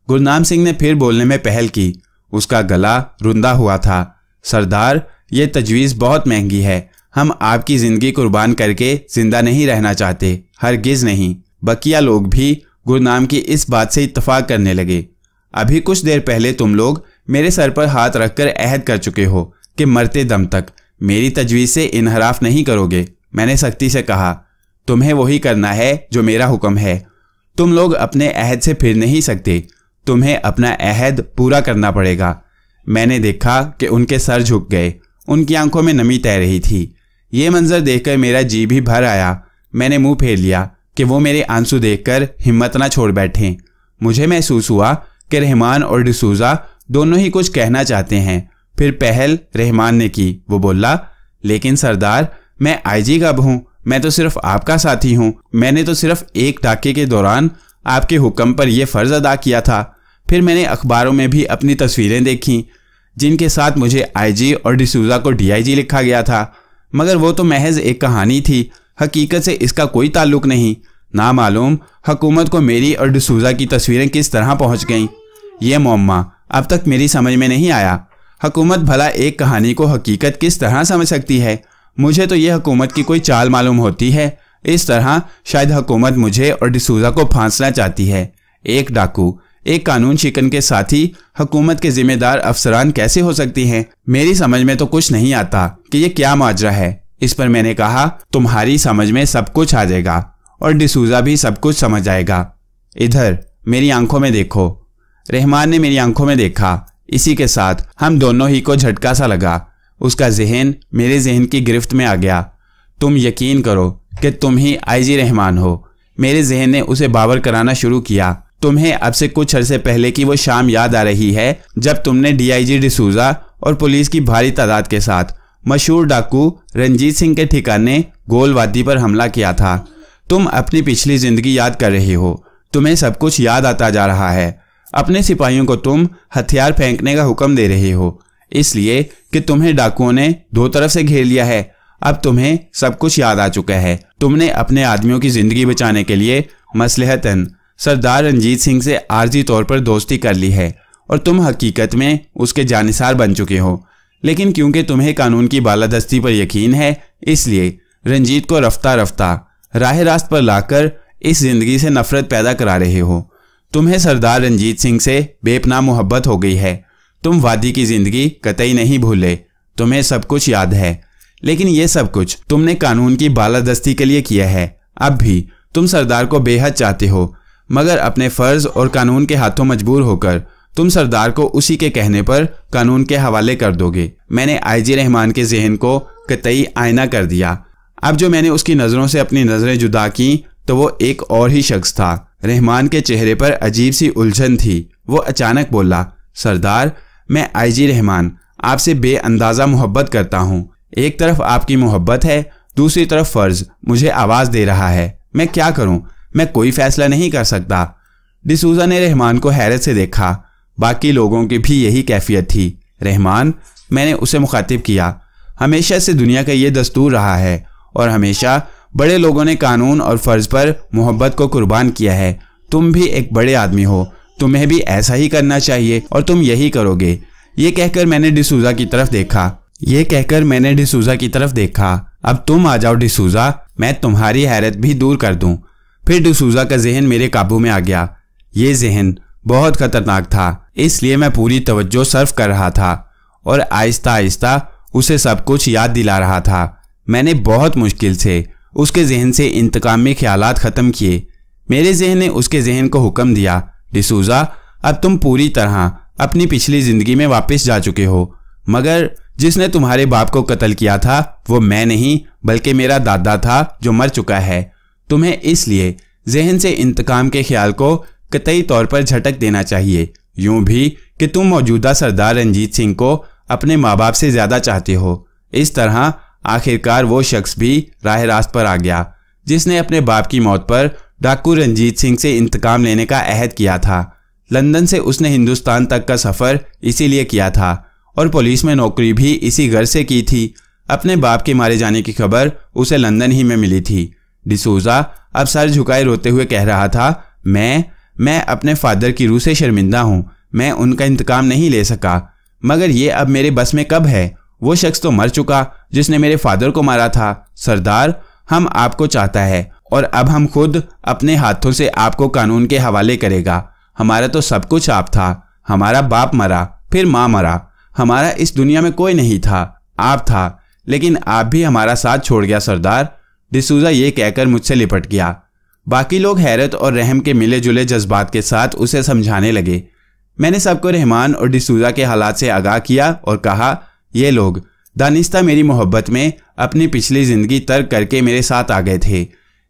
गुरनाम सिंह ने फिर बोलने में पहल की। उसका गला रुंधा हुआ था। सरदार, ये तजवीज़ बहुत महंगी है। हम आपकी ज़िंदगी कुर्बान करके ज़िंदा नहीं रहना चाहते, हरगिज़ नहीं। बकिया लोग भी गुरनाम की इस बात से इत्तफाक करने लगे। अभी कुछ देर पहले तुम लोग मेरे सर पर हाथ रखकर अहद कर चुके हो कि मरते दम तक मेरी तजवीज़ से इनहराफ नहीं करोगे। मैंने सख्ती से कहा, तुम्हें वही करना है जो मेरा हुक्म है। तुम लोग अपने अहद से फिर नहीं सकते। तुम्हें अपना अहद पूरा करना पड़ेगा। मैंने देखा कि उनके सर झुक गए। उनकी आंखों में नमी तैर रही थी। ये मंजर देखकर मेरा जी भी भर आया। मैंने मुंह फेर लिया कि वो मेरे आंसू देखकर हिम्मत ना छोड़ बैठें। मुझे महसूस हुआ कि रहमान और डिसूजा दोनों ही कुछ कहना चाहते हैं। फिर पहल रहमान ने की। वो बोला, लेकिन सरदार, मैं आईजी कब हूँ? मैं तो सिर्फ आपका साथी हूँ। मैंने तो सिर्फ एक डाके के दौरान आपके हुक्म पर यह फ़र्ज़ अदा किया था। फिर मैंने अखबारों में भी अपनी तस्वीरें देखीं जिनके साथ मुझे आईजी और डिसूजा को डीआईजी लिखा गया था, मगर वो तो महज एक कहानी थी। हकीकत से इसका कोई ताल्लुक नहीं। ना मालूम हुकूमत को मेरी और डिसूजा की तस्वीरें किस तरह पहुंच गईं। ये मुअम्मा अब तक मेरी समझ में नहीं आया। हुकूमत भला एक कहानी को हकीकत किस तरह समझ सकती है? मुझे तो यह हुकूमत की कोई चाल मालूम होती है। इस तरह शायद हुकूमत मुझे और डिसूजा को फांसना चाहती है। एक डाकू, एक कानून शिकन के साथी हुकूमत के जिम्मेदार अफसरान कैसे हो सकती हैं? मेरी समझ में तो कुछ नहीं आता कि ये क्या माजरा है। इस पर मैंने कहा, तुम्हारी समझ में सब कुछ आ जाएगा और डिसूजा भी सब कुछ समझ आएगा। इधर मेरी आंखों में देखो। रहमान ने मेरी आंखों में देखा। इसी के साथ हम दोनों ही को झटका सा लगा। उसका जहन मेरे जहन की गिरफ्त में आ गया। तुम यकीन करो कि तुम ही आईजी रहमान हो। मेरे जहन ने उसे बावर कराना शुरू किया। तुम्हें अब से कुछ अरसे पहले की वो शाम याद आ रही है जब तुमने डीआईजी डिसूजा और पुलिस की भारी तादाद के साथ मशहूर डाकू रंजीत सिंह के ठिकाने गोल वादी पर हमला किया था। तुम अपनी पिछली जिंदगी याद कर रहे हो। तुम्हें सब कुछ याद आता जा रहा है। अपने सिपाहियों को तुम हथियार फेंकने का हुक्म दे रहे हो इसलिए कि तुम्हें डाकुओं ने दो तरफ से घेर लिया है। अब तुम्हें सब कुछ याद आ चुका है। तुमने अपने आदमियों की जिंदगी बचाने के लिए मसलहतन सरदार रंजीत सिंह से आर्जी तौर पर दोस्ती कर ली है और तुम हकीकत में उसके जानिसार बन चुके हो। लेकिन क्योंकि तुम्हें कानून की बालादस्ती पर यकीन है इसलिए रंजीत को रफ्ता रफ्ता राह रास्त पर लाकर इस जिंदगी से नफरत पैदा करा रहे हो। तुम्हें सरदार रंजीत सिंह से बेपनाह मोहब्बत हो गई है। तुम वादी की जिंदगी कतई नहीं भूले। तुम्हें सब कुछ याद है। लेकिन ये सब कुछ तुमने कानून की बालादस्ती के लिए किया है। अब भी तुम सरदार को बेहद चाहते हो, मगर अपने फर्ज और कानून के हाथों मजबूर होकर तुम सरदार को उसी के कहने पर कानून के हवाले कर दोगे। मैंने आईजी रहमान के जहन को कतई आईना कर दिया। अब जो मैंने उसकी नज़रों से अपनी नज़रें जुदा की तो वो एक और ही शख्स था। रहमान के चेहरे पर अजीब सी उलझन थी। वो अचानक बोला, सरदार, मैं आईजी रहमान आपसे बेअंदाज़ा मोहब्बत करता हूँ। एक तरफ आपकी मोहब्बत है, दूसरी तरफ फ़र्ज मुझे आवाज़ दे रहा है। मैं क्या करूँ? मैं कोई फ़ैसला नहीं कर सकता। डिसूजा ने रहमान को हैरत से देखा। बाकी लोगों की भी यही कैफियत थी। रहमान, मैंने उसे मुखातिब किया, हमेशा से दुनिया का ये दस्तूर रहा है और हमेशा बड़े लोगों ने कानून और फ़र्ज पर मोहब्बत को कुर्बान किया है। तुम भी एक बड़े आदमी हो, तुम्हें भी ऐसा ही करना चाहिए और तुम यही करोगे। ये कहकर मैंने डिसूजा की तरफ देखा। अब तुम आ जाओ डिसूजा, मैं तुम्हारी हैरत भी दूर कर दूं। फिर डिसूजा का जहन मेरे काबू में आ गया। ये जहन बहुत खतरनाक था, इसलिए मैं पूरी तवज्जो सर्व कर रहा था और आहिस्ता आहिस्ता उसे सब कुछ याद दिला रहा था। मैंने बहुत मुश्किल से उसके जहन से इंतकामी ख्यालात ख़त्म किए। मेरे जहन ने उसके जहन को हुक्म दिया, डिसूजा, अब तुम पूरी तरह अपनी पिछली ज़िंदगी में वापस जा चुके हो, मगर जिसने तुम्हारे बाप को कत्ल किया था वो मैं नहीं बल्कि मेरा दादा था जो मर चुका है। तुम्हें इसलिए जहन से इंतकाम के ख्याल को कतई तौर पर झटक देना चाहिए, यूं भी कि तुम मौजूदा सरदार रंजीत सिंह को अपने माँ बाप से ज़्यादा चाहते हो। इस तरह आखिरकार वो शख्स भी राह रास्त पर आ गया जिसने अपने बाप की मौत पर डाकू रंजीत सिंह से इंतकाम लेने का अहद किया था। लंदन से उसने हिंदुस्तान तक का सफ़र इसीलिए किया था और पुलिस में नौकरी भी इसी घर से की थी। अपने बाप के मारे जाने की खबर उसे लंदन ही में मिली थी। डिसूजा अब सर झुकाए रोते हुए कह रहा था, मैं अपने फादर की रूह से शर्मिंदा हूँ। मैं उनका इंतकाम नहीं ले सका, मगर ये अब मेरे बस में कब है। वो शख्स तो मर चुका जिसने मेरे फादर को मारा था। सरदार, हम आपको चाहता है और अब हम खुद अपने हाथों से आपको कानून के हवाले करेगा। हमारा तो सब कुछ आप था। हमारा बाप मरा, फिर माँ मरा, हमारा इस दुनिया में कोई नहीं था, आप था, लेकिन आप भी हमारा साथ छोड़ गया सरदार। डिसूजा ये कहकर मुझसे लिपट गया। बाकी लोग हैरत और रहम के मिले जुले जज्बात के साथ उसे समझाने लगे। मैंने सबको रहमान और डिसूजा के हालात से आगाह किया और कहा, ये लोग दानिस्ता मेरी मोहब्बत में अपनी पिछली ज़िंदगी तर्क करके मेरे साथ आ गए थे,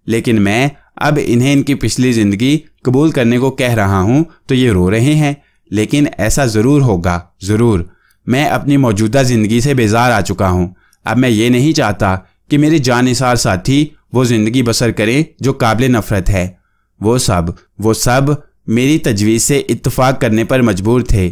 लेकिन मैं अब इन्हें इनकी पिछली ज़िंदगी कबूल करने को कह रहा हूँ तो ये रो रहे हैं, लेकिन ऐसा ज़रूर होगा, ज़रूर। मैं अपनी मौजूदा ज़िंदगी से बेजार आ चुका हूँ। अब मैं ये नहीं चाहता कि मेरे जानिसार साथी वो ज़िंदगी बसर करें जो काबिल नफ़रत है। वो सब मेरी तजवीज़ से इत्तफाक करने पर मजबूर थे,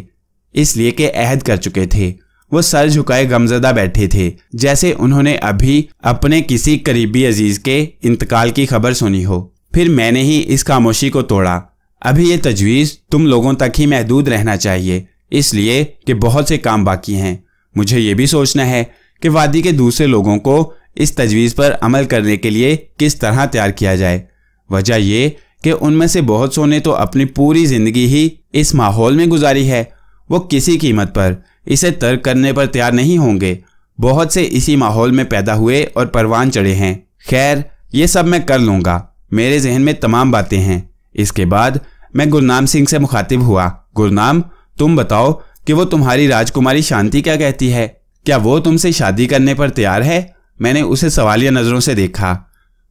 इसलिए कि अहद कर चुके थे। वो सर झुकाए गमज़दा बैठे थे, जैसे उन्होंने अभी अपने किसी करीबी अजीज़ के इंतकाल की खबर सुनी हो। फिर मैंने ही इस खामोशी को तोड़ा। अभी ये तजवीज़ तुम लोगों तक ही महदूद रहना चाहिए, इसलिए कि बहुत से काम बाकी हैं। मुझे ये भी सोचना है कि वादी के दूसरे लोगों को इस तजवीज़ पर अमल करने के लिए किस तरह तैयार किया जाए। वजह ये कि उनमें से बहुत सौ ने तो अपनी पूरी ज़िंदगी ही इस माहौल में गुजारी है। वो किसी कीमत पर इसे तर्क करने पर तैयार नहीं होंगे। बहुत से इसी माहौल में पैदा हुए और परवान चढ़े हैं। खैर, ये सब मैं कर लूँगा, मेरे जहन में तमाम बातें हैं। इसके बाद मैं गुरनाम सिंह से मुखातिब हुआ। गुरनाम, तुम बताओ कि वो तुम्हारी राजकुमारी शांति क्या कहती है? क्या वो तुमसे शादी करने पर तैयार है? मैंने उसे सवालिया नज़रों से देखा।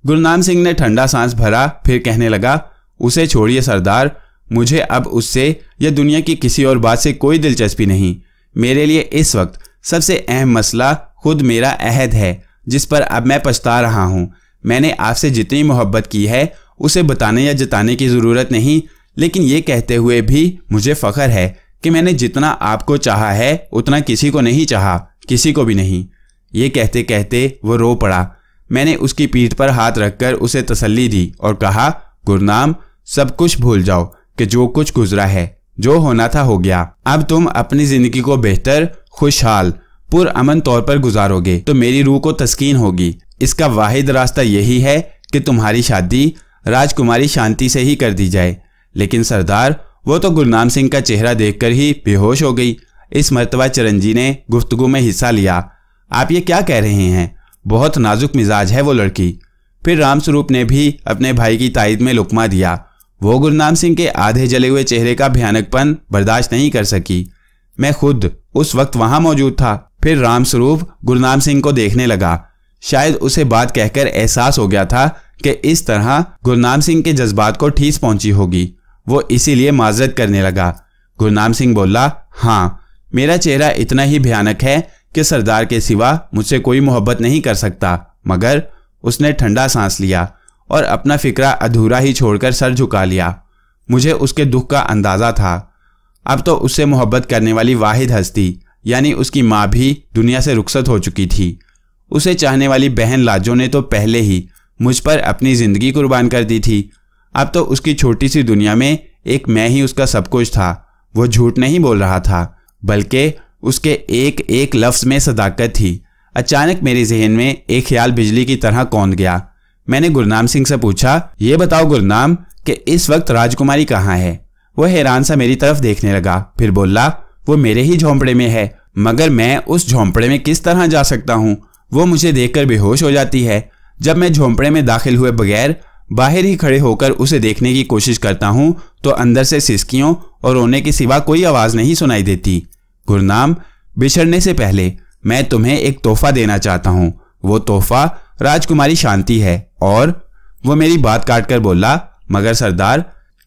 गुरनाम सिंह ने ठंडा सांस भरा, फिर कहने लगा, उसे छोड़िए सरदार, मुझे अब उससे या दुनिया की किसी और बात से कोई दिलचस्पी नहीं। मेरे लिए इस वक्त सबसे अहम मसला खुद मेरा अहद है, जिस पर अब मैं पछता रहा हूँ। मैंने आपसे जितनी मोहब्बत की है उसे बताने या जताने की ज़रूरत नहीं, लेकिन ये कहते हुए भी मुझे फ़ख्र है कि मैंने जितना आपको चाहा है उतना किसी को नहीं चाहा, किसी को भी नहीं। ये कहते कहते वो रो पड़ा। मैंने उसकी पीठ पर हाथ रखकर उसे तसल्ली दी और कहा, गुरनाम, सब कुछ भूल जाओ कि जो कुछ गुजरा है, जो होना था हो गया। अब तुम अपनी ज़िंदगी को बेहतर, खुशहाल, पुरअमन तौर पर गुजारोगे तो मेरी रूह को तस्कीन होगी। इसका वाहिद रास्ता यही है कि तुम्हारी शादी राजकुमारी शांति से ही कर दी जाए। लेकिन सरदार, वो तो गुरनाम सिंह का चेहरा देखकर ही बेहोश हो गई। इस मर्तबा चिरंजी ने गुफ्तगू में हिस्सा लिया। आप ये क्या कह रहे हैं? बहुत नाजुक मिजाज है वो लड़की। फिर रामस्वरूप ने भी अपने भाई की तायद में लुकमा दिया। वो गुरनाम सिंह के आधे जले हुए चेहरे का भयानकपन बर्दाश्त नहीं कर सकी। मैं खुद उस वक्त वहां मौजूद था। फिर रामस्वरूप गुरनाम सिंह को देखने लगा। शायद उसे बात कहकर एहसास हो गया था कि इस तरह गुरनाम सिंह के जज्बात को ठेस पहुंची होगी। वो इसीलिए माजरत करने लगा। गुरनाम सिंह बोला, हाँ, मेरा चेहरा इतना ही भयानक है कि सरदार के सिवा मुझसे कोई मोहब्बत नहीं कर सकता। मगर उसने ठंडा सांस लिया और अपना फिक्रा अधूरा ही छोड़कर सर झुका लिया। मुझे उसके दुख का अंदाज़ा था। अब तो उससे मोहब्बत करने वाली वाहिद हस्ती यानी उसकी माँ भी दुनिया से रुखसत हो चुकी थी। उसे चाहने वाली बहन लाजो ने तो पहले ही मुझ पर अपनी ज़िंदगी कुर्बान कर दी थी। अब तो उसकी छोटी सी दुनिया में एक मैं ही उसका सब कुछ था। वो झूठ नहीं बोल रहा था, बल्कि उसके एक एक लफ्ज़ में सदाकत थी। अचानक मेरे जहन में एक ख्याल बिजली की तरह कौंध गया। मैंने गुरनाम सिंह से पूछा, ये बताओ गुरनाम कि इस वक्त राजकुमारी कहाँ है? वो हैरान सा मेरी तरफ देखने लगा, फिर बोला, वो मेरे ही झोंपड़े में है, मगर मैं उस झोंपड़े में किस तरह जा सकता हूँ? वो मुझे देखकर बेहोश हो जाती है। जब मैं झोंपड़े में दाखिल हुए बगैर बाहर ही खड़े होकर उसे देखने की कोशिश करता हूँ तो अंदर से सिसकियों और रोने के सिवा कोई आवाज़ नहीं सुनाई देती। गुरनाम, बिछड़ने से पहले मैं तुम्हें एक तोहफा देना चाहता हूँ। वो तोहफा राजकुमारी शांति है। और वो मेरी बात काट कर बोला, मगर सरदार,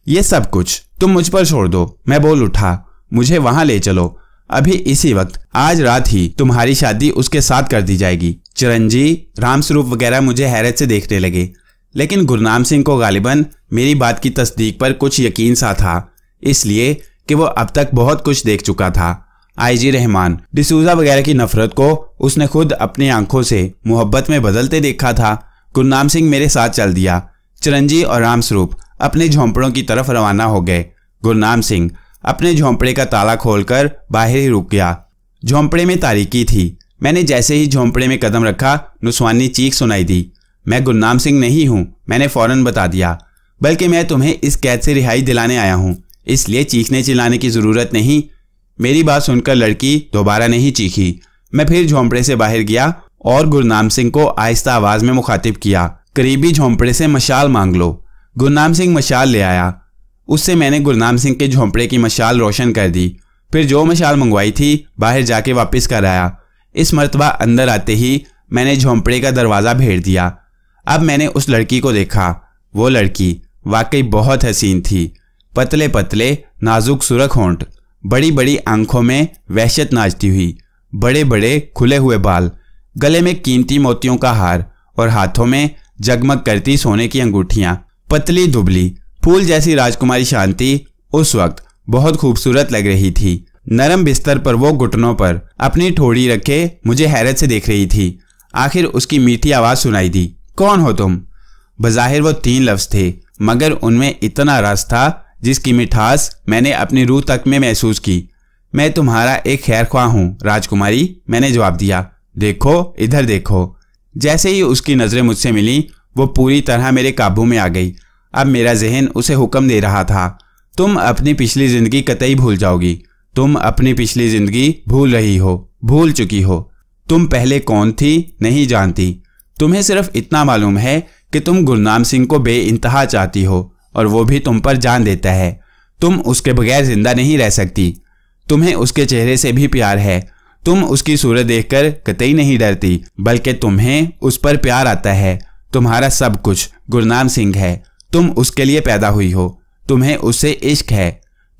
ये सब कुछ तुम मुझ पर छोड़ दो। मैं बोल उठा, मुझे वहां ले चलो, अभी इसी वक्त, आज रात ही तुम्हारी शादी उसके साथ कर दी जाएगी। चिरंजी, रामस्वरूप वगैरह मुझे हैरत से देखने लगे, लेकिन गुरनाम सिंह को गालिबन मेरी बात की तस्दीक पर कुछ यकीन सा था, इसलिए कि वो अब तक बहुत कुछ देख चुका था। आईजी रहमान, डिसूजा वगैरह की नफरत को उसने खुद अपनी आंखों से मोहब्बत में बदलते देखा था। गुरनाम सिंह मेरे साथ चल दिया। चिरंजी और रामस्वरूप अपने झोंपड़ों की तरफ रवाना हो गए। गुरनाम सिंह अपने झोंपड़े का ताला खोलकर बाहर ही रुक गया। झोंपड़े में तारीकी थी। मैंने जैसे ही झोंपड़े में कदम रखा, नुस्वानी चीख सुनाई दी। मैं गुरनाम सिंह नहीं हूँ, मैंने फौरन बता दिया, बल्कि मैं तुम्हें इस कैद से रिहाई दिलाने आया हूँ, इसलिए चीखने चिल्लाने की ज़रूरत नहीं। मेरी बात सुनकर लड़की दोबारा नहीं चीखी। मैं फिर झोंपड़े से बाहर गया और गुरनाम सिंह को आहिस्ता आवाज़ में मुखातिब किया, करीबी झोंपड़े से मशाल मांग लो। गुरनाम सिंह मशाल ले आया। उससे मैंने गुरनाम सिंह के झोंपड़े की मशाल रोशन कर दी। फिर जो मशाल मंगवाई थी बाहर जाके वापस कर आया। इस मर्तबा अंदर आते ही मैंने झोंपड़े का दरवाज़ा भेड़ दिया। अब मैंने उस लड़की को देखा। वो लड़की वाकई बहुत हसीन थी। पतले पतले नाजुक सुरख होंठ, बड़ी बड़ी आंखों में वहशत नाचती हुई, बड़े बड़े खुले हुए बाल, गले में कीमती मोतियों का हार और हाथों में जगमग करती सोने की अंगूठियां। पतली दुबली फूल जैसी राजकुमारी शांति उस वक्त बहुत खूबसूरत लग रही थी। नरम बिस्तर पर वो घुटनों पर अपनी ठोड़ी रखे मुझे हैरत से देख रही थी। आखिर उसकी मीठी आवाज़ सुनाई दी, कौन हो तुम? बज़ाहिर वो 3 लफ्ज़ थे, मगर उनमें इतना रस था जिसकी मिठास मैंने अपनी रूह तक में महसूस की। मैं तुम्हारा एक खैरख्वाह हूँ राजकुमारी, मैंने जवाब दिया। देखो, इधर देखो। जैसे ही उसकी नज़रें मुझसे मिली, वो पूरी तरह मेरे काबू में आ गई। अब मेरा जहन उसे हुक्म दे रहा था, तुम अपनी पिछली ज़िंदगी कतई भूल जाओगी। तुम अपनी पिछली ज़िंदगी भूल रही हो, भूल चुकी हो। तुम पहले कौन थी नहीं जानती। तुम्हें सिर्फ इतना मालूम है कि तुम गुरनाम सिंह को बेइंतहा चाहती हो और वो भी तुम पर जान देता है। तुम उसके बगैर जिंदा नहीं रह सकती। तुम्हें उसके चेहरे से भी प्यार है। तुम उसकी सूरत देखकर कतई नहीं डरती, बल्कि तुम्हें उस पर प्यार आता है। तुम्हारा सब कुछ गुरनाम सिंह है। तुम उसके लिए पैदा हुई हो। तुम्हें उससे इश्क है।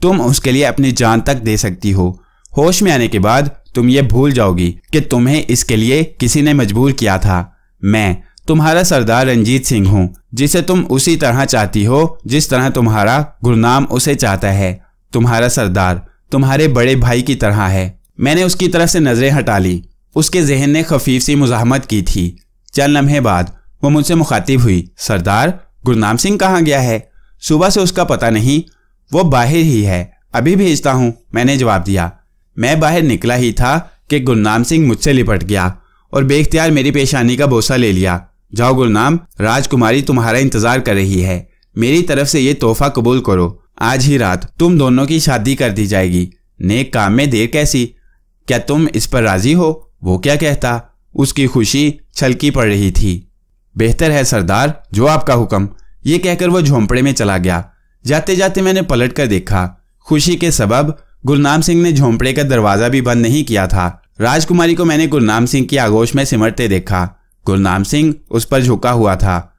तुम उसके लिए अपनी जान तक दे सकती हो। होश में आने के बाद तुम ये भूल जाओगी कि तुम्हें इसके लिए किसी ने मजबूर किया था। मैं तुम्हारा सरदार रंजीत सिंह हूँ, जिसे तुम उसी तरह चाहती हो जिस तरह तुम्हारा गुरनाम उसे चाहता है। तुम्हारा सरदार तुम्हारे बड़े भाई की तरह है। मैंने उसकी तरफ से नजरें हटा ली। उसके जहन ने खफीफ सी मुज़ाहमत की थी। चंद लम्हे बाद वो मुझसे मुखातिब हुई, सरदार, गुरनाम सिंह कहाँ गया है? सुबह से उसका पता नहीं। वो बाहर ही है, अभी भेजता हूँ, मैंने जवाब दिया। मैं बाहर निकला ही था कि गुरनाम सिंह मुझसे लिपट गया और बेख्तियार मेरी पेशानी का बोसा ले लिया। जाओ गुरनाम, राजकुमारी तुम्हारा इंतजार कर रही है। मेरी तरफ से ये तोहफा कबूल करो। आज ही रात तुम दोनों की शादी कर दी जाएगी। नेक काम में देर कैसी? क्या तुम इस पर राजी हो? वो क्या कहता? उसकी खुशी छलकी पड़ रही थी। बेहतर है सरदार, जो आपका हुक्म। ये कहकर वो झोंपड़े में चला गया। जाते जाते मैंने पलट कर देखा। खुशी के सबब गुरनाम सिंह ने झोंपड़े का दरवाज़ा भी बंद नहीं किया था। राजकुमारी को मैंने गुरनाम सिंह की आगोश में सिमटते देखा। गुरनाम सिंह उस पर झुका हुआ था।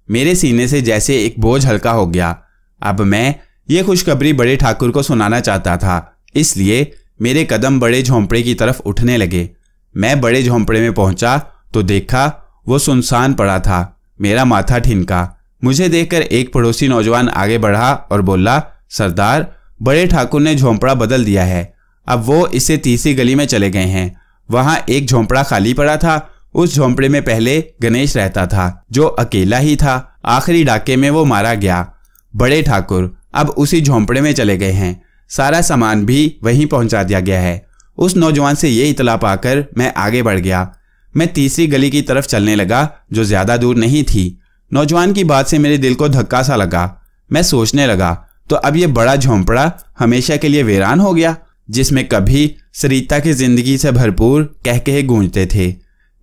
मेरे सीने से जैसे एक बोझ हल्का हो गया। अब मैं ये खुशखबरी बड़े ठाकुर को सुनाना चाहता था, इसलिए मेरे कदम बड़े झोंपड़े की तरफ उठने लगे। मैं बड़े झोंपड़े में पहुंचा तो देखा वो सुनसान पड़ा था। मेरा माथा ठिनका। मुझे देखकर एक पड़ोसी नौजवान आगे बढ़ा और बोला, सरदार, बड़े ठाकुर ने झोंपड़ा बदल दिया है। अब वो इससे तीसरी गली में चले गए हैं। वहां एक झोंपड़ा खाली पड़ा था। उस झोंपड़े में पहले गणेश रहता था, जो अकेला ही था। आखिरी डाके में वो मारा गया। बड़े ठाकुर अब उसी झोंपड़े में चले गए हैं। सारा सामान भी वहीं पहुंचा दिया गया है। उस नौजवान से ये इतला पाकर मैं आगे बढ़ गया। मैं तीसरी गली की तरफ चलने लगा, जो ज्यादा दूर नहीं थी। नौजवान की बात से मेरे दिल को धक्का सा लगा। मैं सोचने लगा, तो अब ये बड़ा झोंपड़ा हमेशा के लिए वीरान हो गया, जिसमें कभी सरिता की जिंदगी से भरपूर कहकहे गूंजते थे।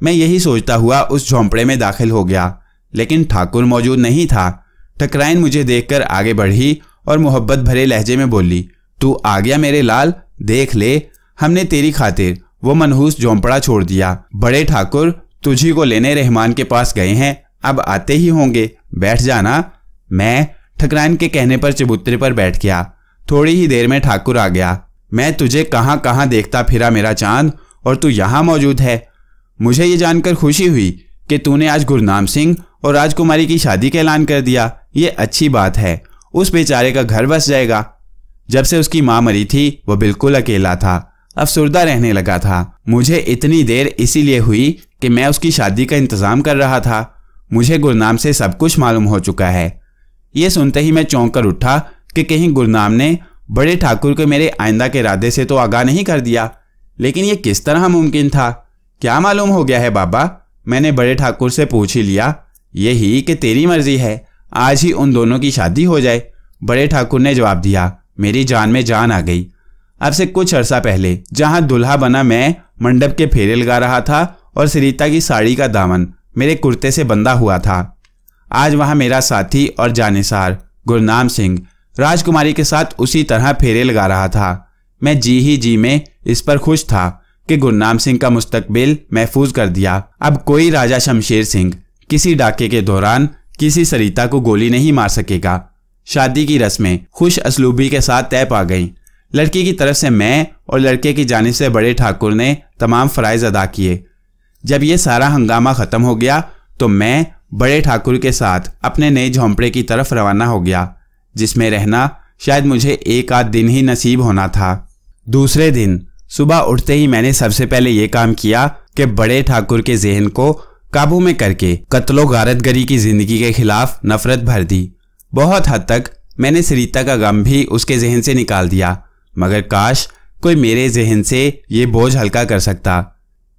मैं यही सोचता हुआ उस झोंपड़े में दाखिल हो गया, लेकिन ठाकुर मौजूद नहीं था। ठकराइन मुझे देखकर आगे बढ़ी और मोहब्बत भरे लहजे में बोली, तू आ गया मेरे लाल, देख ले, हमने तेरी खातिर वो मनहूस झोंपड़ा छोड़ दिया। बड़े ठाकुर तुझी को लेने रहमान के पास गए हैं, अब आते ही होंगे, बैठ जाना। मैं ठकराइन के कहने पर चबूतरे पर बैठ गया। थोड़ी ही देर में ठाकुर आ गया। मैं तुझे कहाँ कहाँ देखता फिरा मेरा चांद, और तू यहाँ मौजूद है। मुझे ये जानकर खुशी हुई कि तूने आज गुरनाम सिंह और राजकुमारी की शादी का ऐलान कर दिया। ये अच्छी बात है, उस बेचारे का घर बस जाएगा। जब से उसकी माँ मरी थी वो बिल्कुल अकेला था, अफसुर्दा रहने लगा था। मुझे इतनी देर इसीलिए हुई कि मैं उसकी शादी का इंतजाम कर रहा था। मुझे गुरनाम से सब कुछ मालूम हो चुका है। ये सुनते ही मैं चौंक कर उठा कि कहीं गुरनाम ने बड़े ठाकुर को मेरे आइंदा के इरादे से तो आगाह नहीं कर दिया। लेकिन ये किस तरह मुमकिन था? क्या मालूम हो गया है बाबा? मैंने बड़े ठाकुर से पूछ ही लिया। यही कि तेरी मर्जी है, आज ही उन दोनों की शादी हो जाए। बड़े ठाकुर ने जवाब दिया। मेरी जान में जान आ गई। अब से कुछ अरसा पहले जहां दुल्हा बना मैं मंडप के फेरे लगा रहा था और सरिता की साड़ी का दामन मेरे कुर्ते से बंधा हुआ था, आज वहां मेरा साथी और जानिसार गुरनाम सिंह राजकुमारी के साथ उसी तरह फेरे लगा रहा था। मैं जी ही जी में इस पर खुश था कि गुरनाम सिंह का मुस्तकबिल महफूज कर दिया। अब कोई राजा शमशेर सिंह किसी डाके के दौरान किसी सरिता को गोली नहीं मार सकेगा। शादी की रस्में खुश असलूबी के साथ तय पा गईं। लड़की की तरफ से मैं और लड़के की जानिब से बड़े ठाकुर ने तमाम फराइज अदा किए। जब ये सारा हंगामा खत्म हो गया तो मैं बड़े ठाकुर के साथ अपने नए झोंपड़े की तरफ रवाना हो गया, जिसमें रहना शायद मुझे एक आध दिन ही नसीब होना था। दूसरे दिन सुबह उठते ही मैंने सबसे पहले ये काम किया कि बड़े ठाकुर के जहन को काबू में करके कत्लो गारतगरी की जिंदगी के खिलाफ नफरत भर दी। बहुत हद तक मैंने सरिता का गम भी उसके जहन से निकाल दिया, मगर काश कोई मेरे जहन से ये बोझ हल्का कर सकता।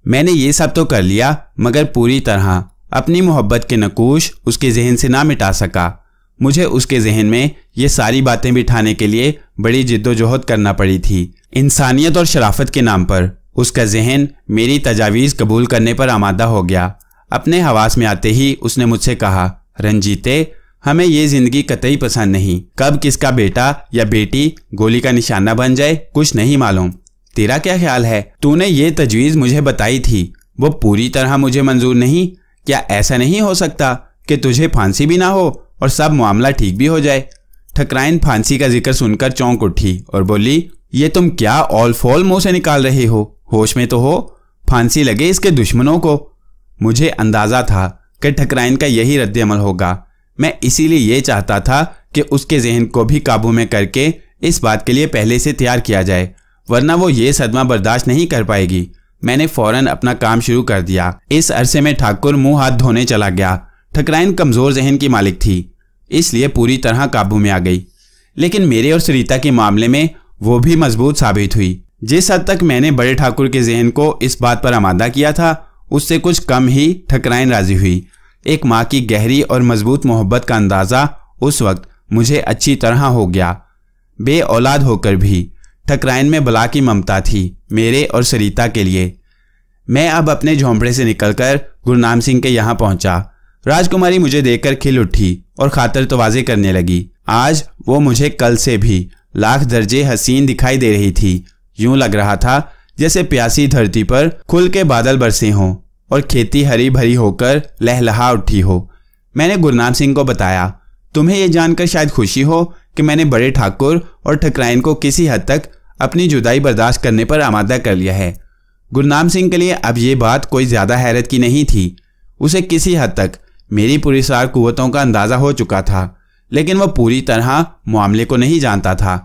मैंने ये सब तो कर लिया, मगर पूरी तरह अपनी मोहब्बत के नकूश उसके जहन से ना मिटा सका। मुझे उसके जहन में ये सारी बातें बिठाने के लिए बड़ी जिद्दोजहद करना पड़ी थी। इंसानियत और शराफत के नाम पर उसका जहन मेरी तजावीज़ कबूल करने पर आमादा हो गया। अपने हवास में आते ही उसने मुझसे कहा, रंजीते, हमें ये जिंदगी कतई पसंद नहीं। कब किसका बेटा या बेटी गोली का निशाना बन जाए कुछ नहीं मालूम। तेरा क्या ख्याल है? तूने ये तजवीज़ मुझे बताई थी, वो पूरी तरह मुझे मंजूर नहीं। क्या ऐसा नहीं हो सकता कि तुझे फांसी भी ना हो और सब मामला ठीक भी हो जाए? ठकराइन फांसी का जिक्र सुनकर चौंक उठी और बोली, ये तुम क्या ऑल फॉल मुंह से निकाल रहे हो? होश में तो हो, फांसी लगे इसके दुश्मनों को। मुझे अंदाजा था कि ठकराइन का यही रद्द अमल होगा। मैं इसीलिए ये चाहता था कि उसके जहन को भी काबू में करके इस बात के लिए पहले से तैयार किया जाए, वरना वो ये सदमा बर्दाश्त नहीं कर पाएगी। मैंने फौरन अपना काम शुरू कर दिया। इस अरसे में ठाकुर मुंह हाथ धोने चला गया। ठकराइन कमजोर जहन की मालिक थी, इसलिए पूरी तरह काबू में आ गई। लेकिन मेरे और सरिता के मामले में वो भी मजबूत साबित हुई। जिस हद तक मैंने बड़े ठाकुर के जहन को इस बात पर आमादा किया था, उससे कुछ कम ही ठकराइन राजी हुई। एक माँ की गहरी और मजबूत मोहब्बत का अंदाज़ा उस वक्त मुझे अच्छी तरह हो गया। बे औलाद होकर भी ठकराइन में बला की ममता थी मेरे और सरिता के लिए। मैं अब अपने झोंपड़े से निकलकर गुरनाम सिंह के यहाँ पहुंचा। राजकुमारी मुझे देखकर खिल उठी और खातर तवाज़े करने लगी। आज वो मुझे कल से भी लाख दर्जे हसीन दिखाई दे रही थी। यूं लग रहा था जैसे प्यासी धरती पर खुल के बादल बरसे हों और खेती हरी भरी होकर लहलहा उठी हो। मैंने गुरनाम सिंह को बताया, तुम्हें यह जानकर शायद खुशी हो कि मैंने बड़े ठाकुर और ठकराइन को किसी हद तक अपनी जुदाई बर्दाश्त करने पर आमादा कर लिया है। गुरनाम सिंह के लिए अब ये बात कोई ज़्यादा हैरत की नहीं थी। उसे किसी हद तक मेरी पुरस्कार कुव्वतों का अंदाज़ा हो चुका था, लेकिन वह पूरी तरह मामले को नहीं जानता था।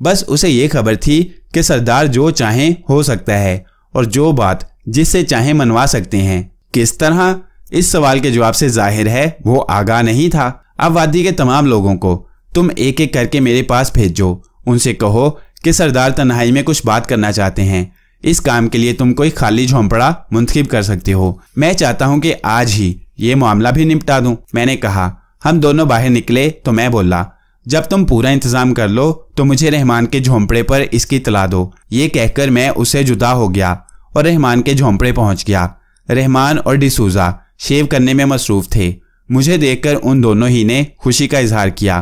बस उसे ये खबर थी कि सरदार जो चाहें हो सकता है और जो बात जिससे चाहे मनवा सकते हैं। किस तरह, इस सवाल के जवाब से जाहिर है वो आगाह नहीं था। अब वादी के तमाम लोगों को तुम एक एक करके मेरे पास भेजो। उनसे कहो कि सरदार तन्हाई में कुछ बात करना चाहते हैं। इस काम के लिए तुम कोई खाली झोंपड़ा मुंतखब कर सकते हो। मैं चाहता हूं कि आज ही ये मामला भी निपटा दूं। मैंने कहा। हम दोनों बाहर निकले तो मैं बोला, जब तुम पूरा इंतजाम कर लो तो मुझे रहमान के झोंपड़े पर इसकी इत्तला दो। ये कहकर मैं उससे जुदा हो गया और रहमान के झोंपड़े पहुंच गया। रहमान और डिसूजा शेव करने में मसरूफ थे। मुझे देखकर उन दोनों ही ने खुशी का इजहार किया।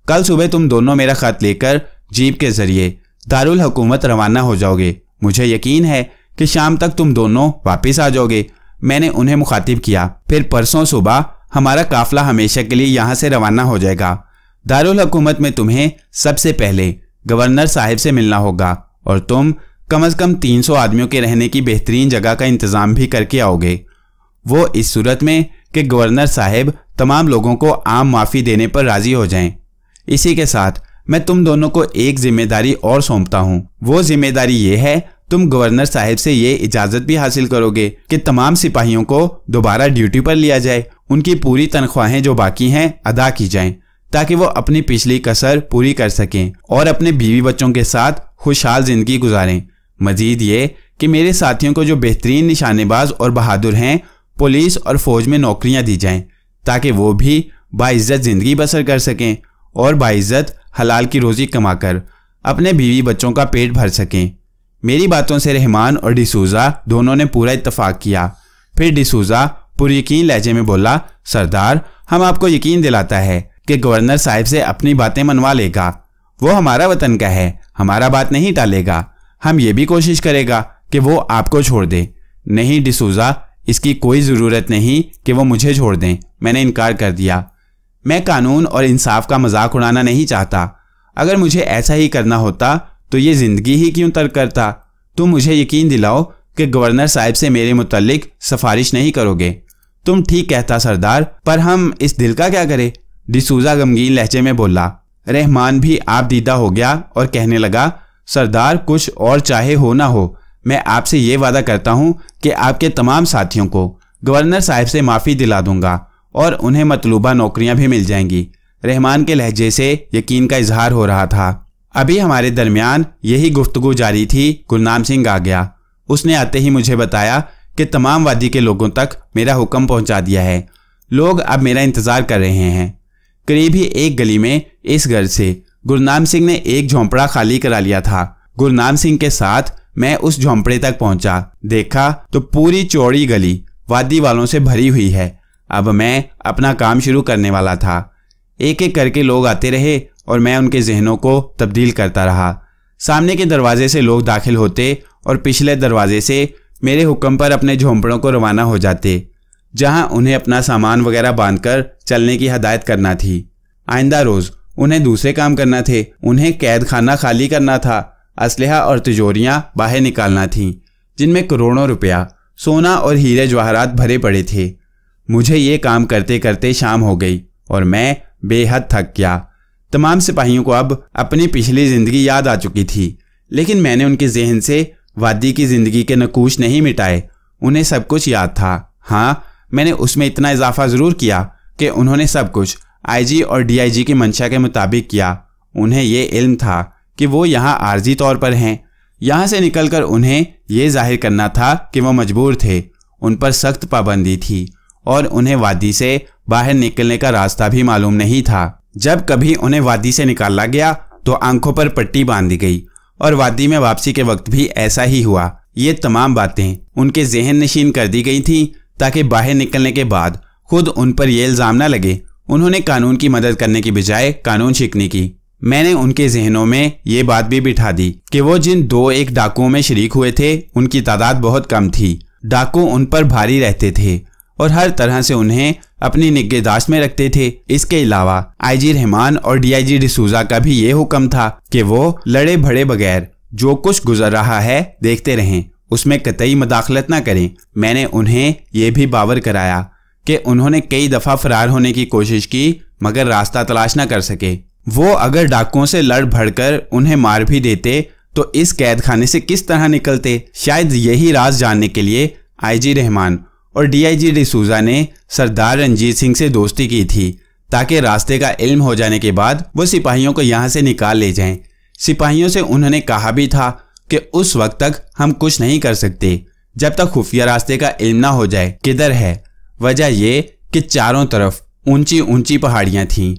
कल सुबह तुम दोनों मेरा खत लेकर जीप के जरिए दारुल हुकूमत रवाना हो जाओगे। मुझे यकीन है कि शाम तक तुम दोनों वापस आ जाओगे। मैंने उन्हें मुखातिब किया। फिर परसों सुबह हमारा काफिला हमेशा के लिए यहाँ से रवाना हो जाएगा। दारुल हुकूमत में तुम्हें सबसे पहले गवर्नर साहिब से मिलना होगा और तुम कम से कम 300 आदमियों के रहने की बेहतरीन जगह का इंतजाम भी करके आओगे। वो इस सूरत में कि गवर्नर साहिब तमाम लोगों को आम माफ़ी देने पर राजी हो जाएं। इसी के साथ मैं तुम दोनों को एक जिम्मेदारी और सौंपता हूँ। वो जिम्मेदारी ये है, तुम गवर्नर साहिब से ये इजाज़त भी हासिल करोगे कि तमाम सिपाहियों को दोबारा ड्यूटी पर लिया जाए। उनकी पूरी तनख्वाहें जो बाकी हैं अदा की जाएं, ताकि वो अपनी पिछली कसर पूरी कर सकें और अपने बीवी बच्चों के साथ खुशहाल जिंदगी गुजारें। मजीद ये कि मेरे साथियों को जो बेहतरीन निशानेबाज और बहादुर हैं, पुलिस और फौज में नौकरियां दी जाएं, ताकि वो भी बाइज्जत ज़िंदगी बसर कर सकें और बाइज्जत हलाल की रोज़ी कमाकर अपने बीवी बच्चों का पेट भर सकें। मेरी बातों से रहमान और डिसूजा दोनों ने पूरा इत्तफाक किया। फिर डिसूजा पुरयकीन लहजे में बोला, सरदार, हम आपको यकीन दिलाता है कि गवर्नर साहिब से अपनी बातें मनवा लेगा। वो हमारा वतन का है, हमारा बात नहीं टालेगा। हम ये भी कोशिश करेगा कि वो आपको छोड़ दे। नहीं डिसूजा, इसकी कोई ज़रूरत नहीं कि वो मुझे छोड़ दें। मैंने इनकार कर दिया। मैं कानून और इंसाफ का मजाक उड़ाना नहीं चाहता। अगर मुझे ऐसा ही करना होता तो ये ज़िंदगी ही क्यों तर्क करता। तुम मुझे यकीन दिलाओ कि गवर्नर साहिब से मेरे मुतल्लिक सिफारिश नहीं करोगे। तुम ठीक कहता सरदार, पर हम इस दिल का क्या करें? डिसूजा गमगीन लहजे में बोला। रहमान भी आप दीदा हो गया और कहने लगा, सरदार, कुछ और चाहे हो ना हो, मैं आपसे ये वादा करता हूँ कि आपके तमाम साथियों को गवर्नर साहिब से माफ़ी दिला दूंगा और उन्हें मतलूबा नौकरियां भी मिल जाएंगी। रहमान के लहजे से यकीन का इजहार हो रहा था। अभी हमारे दरमियान यही गुफ्तगू जारी थी, गुरनाम सिंह आ गया। उसने आते ही मुझे बताया कि तमाम वादी के लोगों तक मेरा हुक्म पहुंचा दिया है। लोग अब मेरा इंतज़ार कर रहे हैं। करीब ही एक गली में इस घर से गुरनाम सिंह ने एक झोंपड़ा खाली करा लिया था। गुरनाम सिंह के साथ मैं उस झोंपड़े तक पहुंचा। देखा तो पूरी चौड़ी गली वादी वालों से भरी हुई है। अब मैं अपना काम शुरू करने वाला था। एक एक करके लोग आते रहे और मैं उनके जहनों को तब्दील करता रहा। सामने के दरवाजे से लोग दाखिल होते और पिछले दरवाजे से मेरे हुक्म पर अपने झोंपड़ों को रवाना हो जाते, जहां उन्हें अपना सामान वगैरह बांधकर चलने की हदायत करना थी। आइंदा रोज़ उन्हें दूसरे काम करना थे। उन्हें कैद खाना खाली करना था। असलहा और तिजोरियां बाहर निकालना थीं, जिनमें करोड़ों रुपया सोना और हीरे जवाहरात भरे पड़े थे। मुझे ये काम करते करते शाम हो गई और मैं बेहद थक गया। तमाम सिपाहियों को अब अपनी पिछली ज़िंदगी याद आ चुकी थी, लेकिन मैंने उनके जहन से वादी की ज़िंदगी के नकूश नहीं मिटाए। उन्हें सब कुछ याद था। हाँ, मैंने उसमें इतना इजाफा ज़रूर किया कि उन्होंने सब कुछ आईजी और डीआईजी की मंशा के मुताबिक किया। उन्हें ये इल्म था कि वो यहाँ आर्जी तौर पर हैं। यहाँ से निकलकर उन्हें ये जाहिर करना था कि वो मजबूर थे। उन पर सख्त पाबंदी थी और उन्हें वादी से बाहर निकलने का रास्ता भी मालूम नहीं था। जब कभी उन्हें वादी से निकाला गया तो आंखों पर पट्टी बांध दी गई और वादी में वापसी के वक्त भी ऐसा ही हुआ। ये तमाम बातें उनके जहन नशीन कर दी गई थीं ताकि बाहर निकलने के बाद खुद उन पर यह इल्ज़ाम न लगे। उन्होंने कानून की मदद करने की बजाय कानून शिकनी की। मैंने उनके जहनों में ये बात भी बिठा दी कि वो जिन 2-1 डाकुओं में शरीक हुए थे, उनकी तादाद बहुत कम थी। डाकू उन पर भारी रहते थे और हर तरह से उन्हें अपनी निगहदाश्त में रखते थे। इसके अलावा आईजी रहमान और डीआईजी डिसूजा का भी ये हुक्म था कि वो लड़े भड़े बगैर जो कुछ गुजर रहा है देखते रहें, उसमें कतई मदाखलत न करें। मैंने उन्हें ये भी बावर कराया कि उन्होंने कई दफ़ा फरार होने की कोशिश की मगर रास्ता तलाश न कर सके। वो अगर डाकुओं से लड़ भड़कर उन्हें मार भी देते तो इस कैद खाने से किस तरह निकलते? शायद यही राज जानने के लिए आईजी रहमान और डीआईजी डिसूजा ने सरदार रंजीत सिंह से दोस्ती की थी, ताकि रास्ते का इल्म हो जाने के बाद वो सिपाहियों को यहाँ से निकाल ले जाएं। सिपाहियों से उन्होंने कहा भी था कि उस वक्त तक हम कुछ नहीं कर सकते जब तक खुफिया रास्ते का इल्म ना हो जाए किधर है। वजह ये कि चारों तरफ ऊंची ऊंची पहाड़ियां थीं।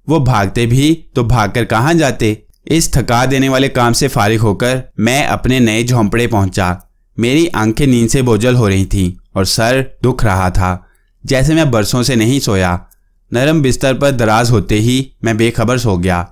वो भागते भी तो भागकर कहाँ जाते। इस थका देने वाले काम से फारिग होकर मैं अपने नए झोंपड़े पहुंचा। मेरी आंखें नींद से बोझल हो रही थीं और सर दुख रहा था, जैसे मैं बरसों से नहीं सोया। नरम बिस्तर पर दराज होते ही मैं बेखबर सो गया।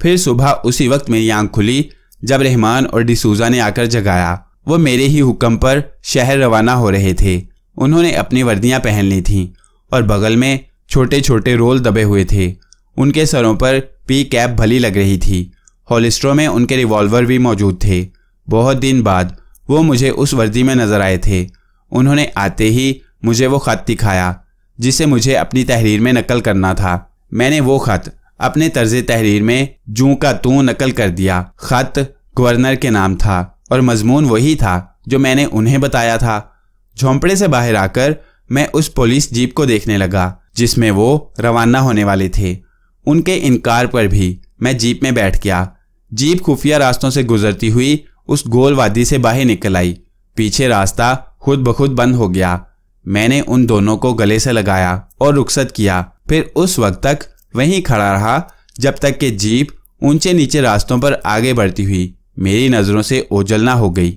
फिर सुबह उसी वक्त मेरी आंख खुली जब रहमान और डिसूजा ने आकर जगाया। वो मेरे ही हुक्म पर शहर रवाना हो रहे थे। उन्होंने अपनी वर्दियां पहन ली थीं और बगल में छोटे छोटे रोल दबे हुए थे। उनके सरों पर पी कैप भली लग रही थी। हॉलिस्ट्रो में उनके रिवॉल्वर भी मौजूद थे। बहुत दिन बाद वो मुझे उस वर्दी में नजर आए थे। उन्होंने आते ही मुझे वो खत दिखाया जिसे मुझे अपनी तहरीर में नकल करना था। मैंने वो खत अपने तर्ज तहरीर में जूं का तूं नकल कर दिया। खत गवर्नर के नाम था और मजमून वही था जो मैंने उन्हें बताया था। झोंपड़े से बाहर आकर मैं उस पुलिस जीप को देखने लगा जिसमें वो रवाना होने वाले थे। उनके इनकार पर भी मैं जीप में बैठ गया। जीप खुफिया रास्तों से गुजरती हुई उस गोल वादी से बाहर निकल आई। पीछे रास्ता खुद ब खुद बंद हो गया। मैंने उन दोनों को गले से लगाया और रुखसत किया। फिर उस वक्त तक वहीं खड़ा रहा जब तक कि जीप ऊंचे नीचे रास्तों पर आगे बढ़ती हुई मेरी नजरों से ओझल ना हो गई।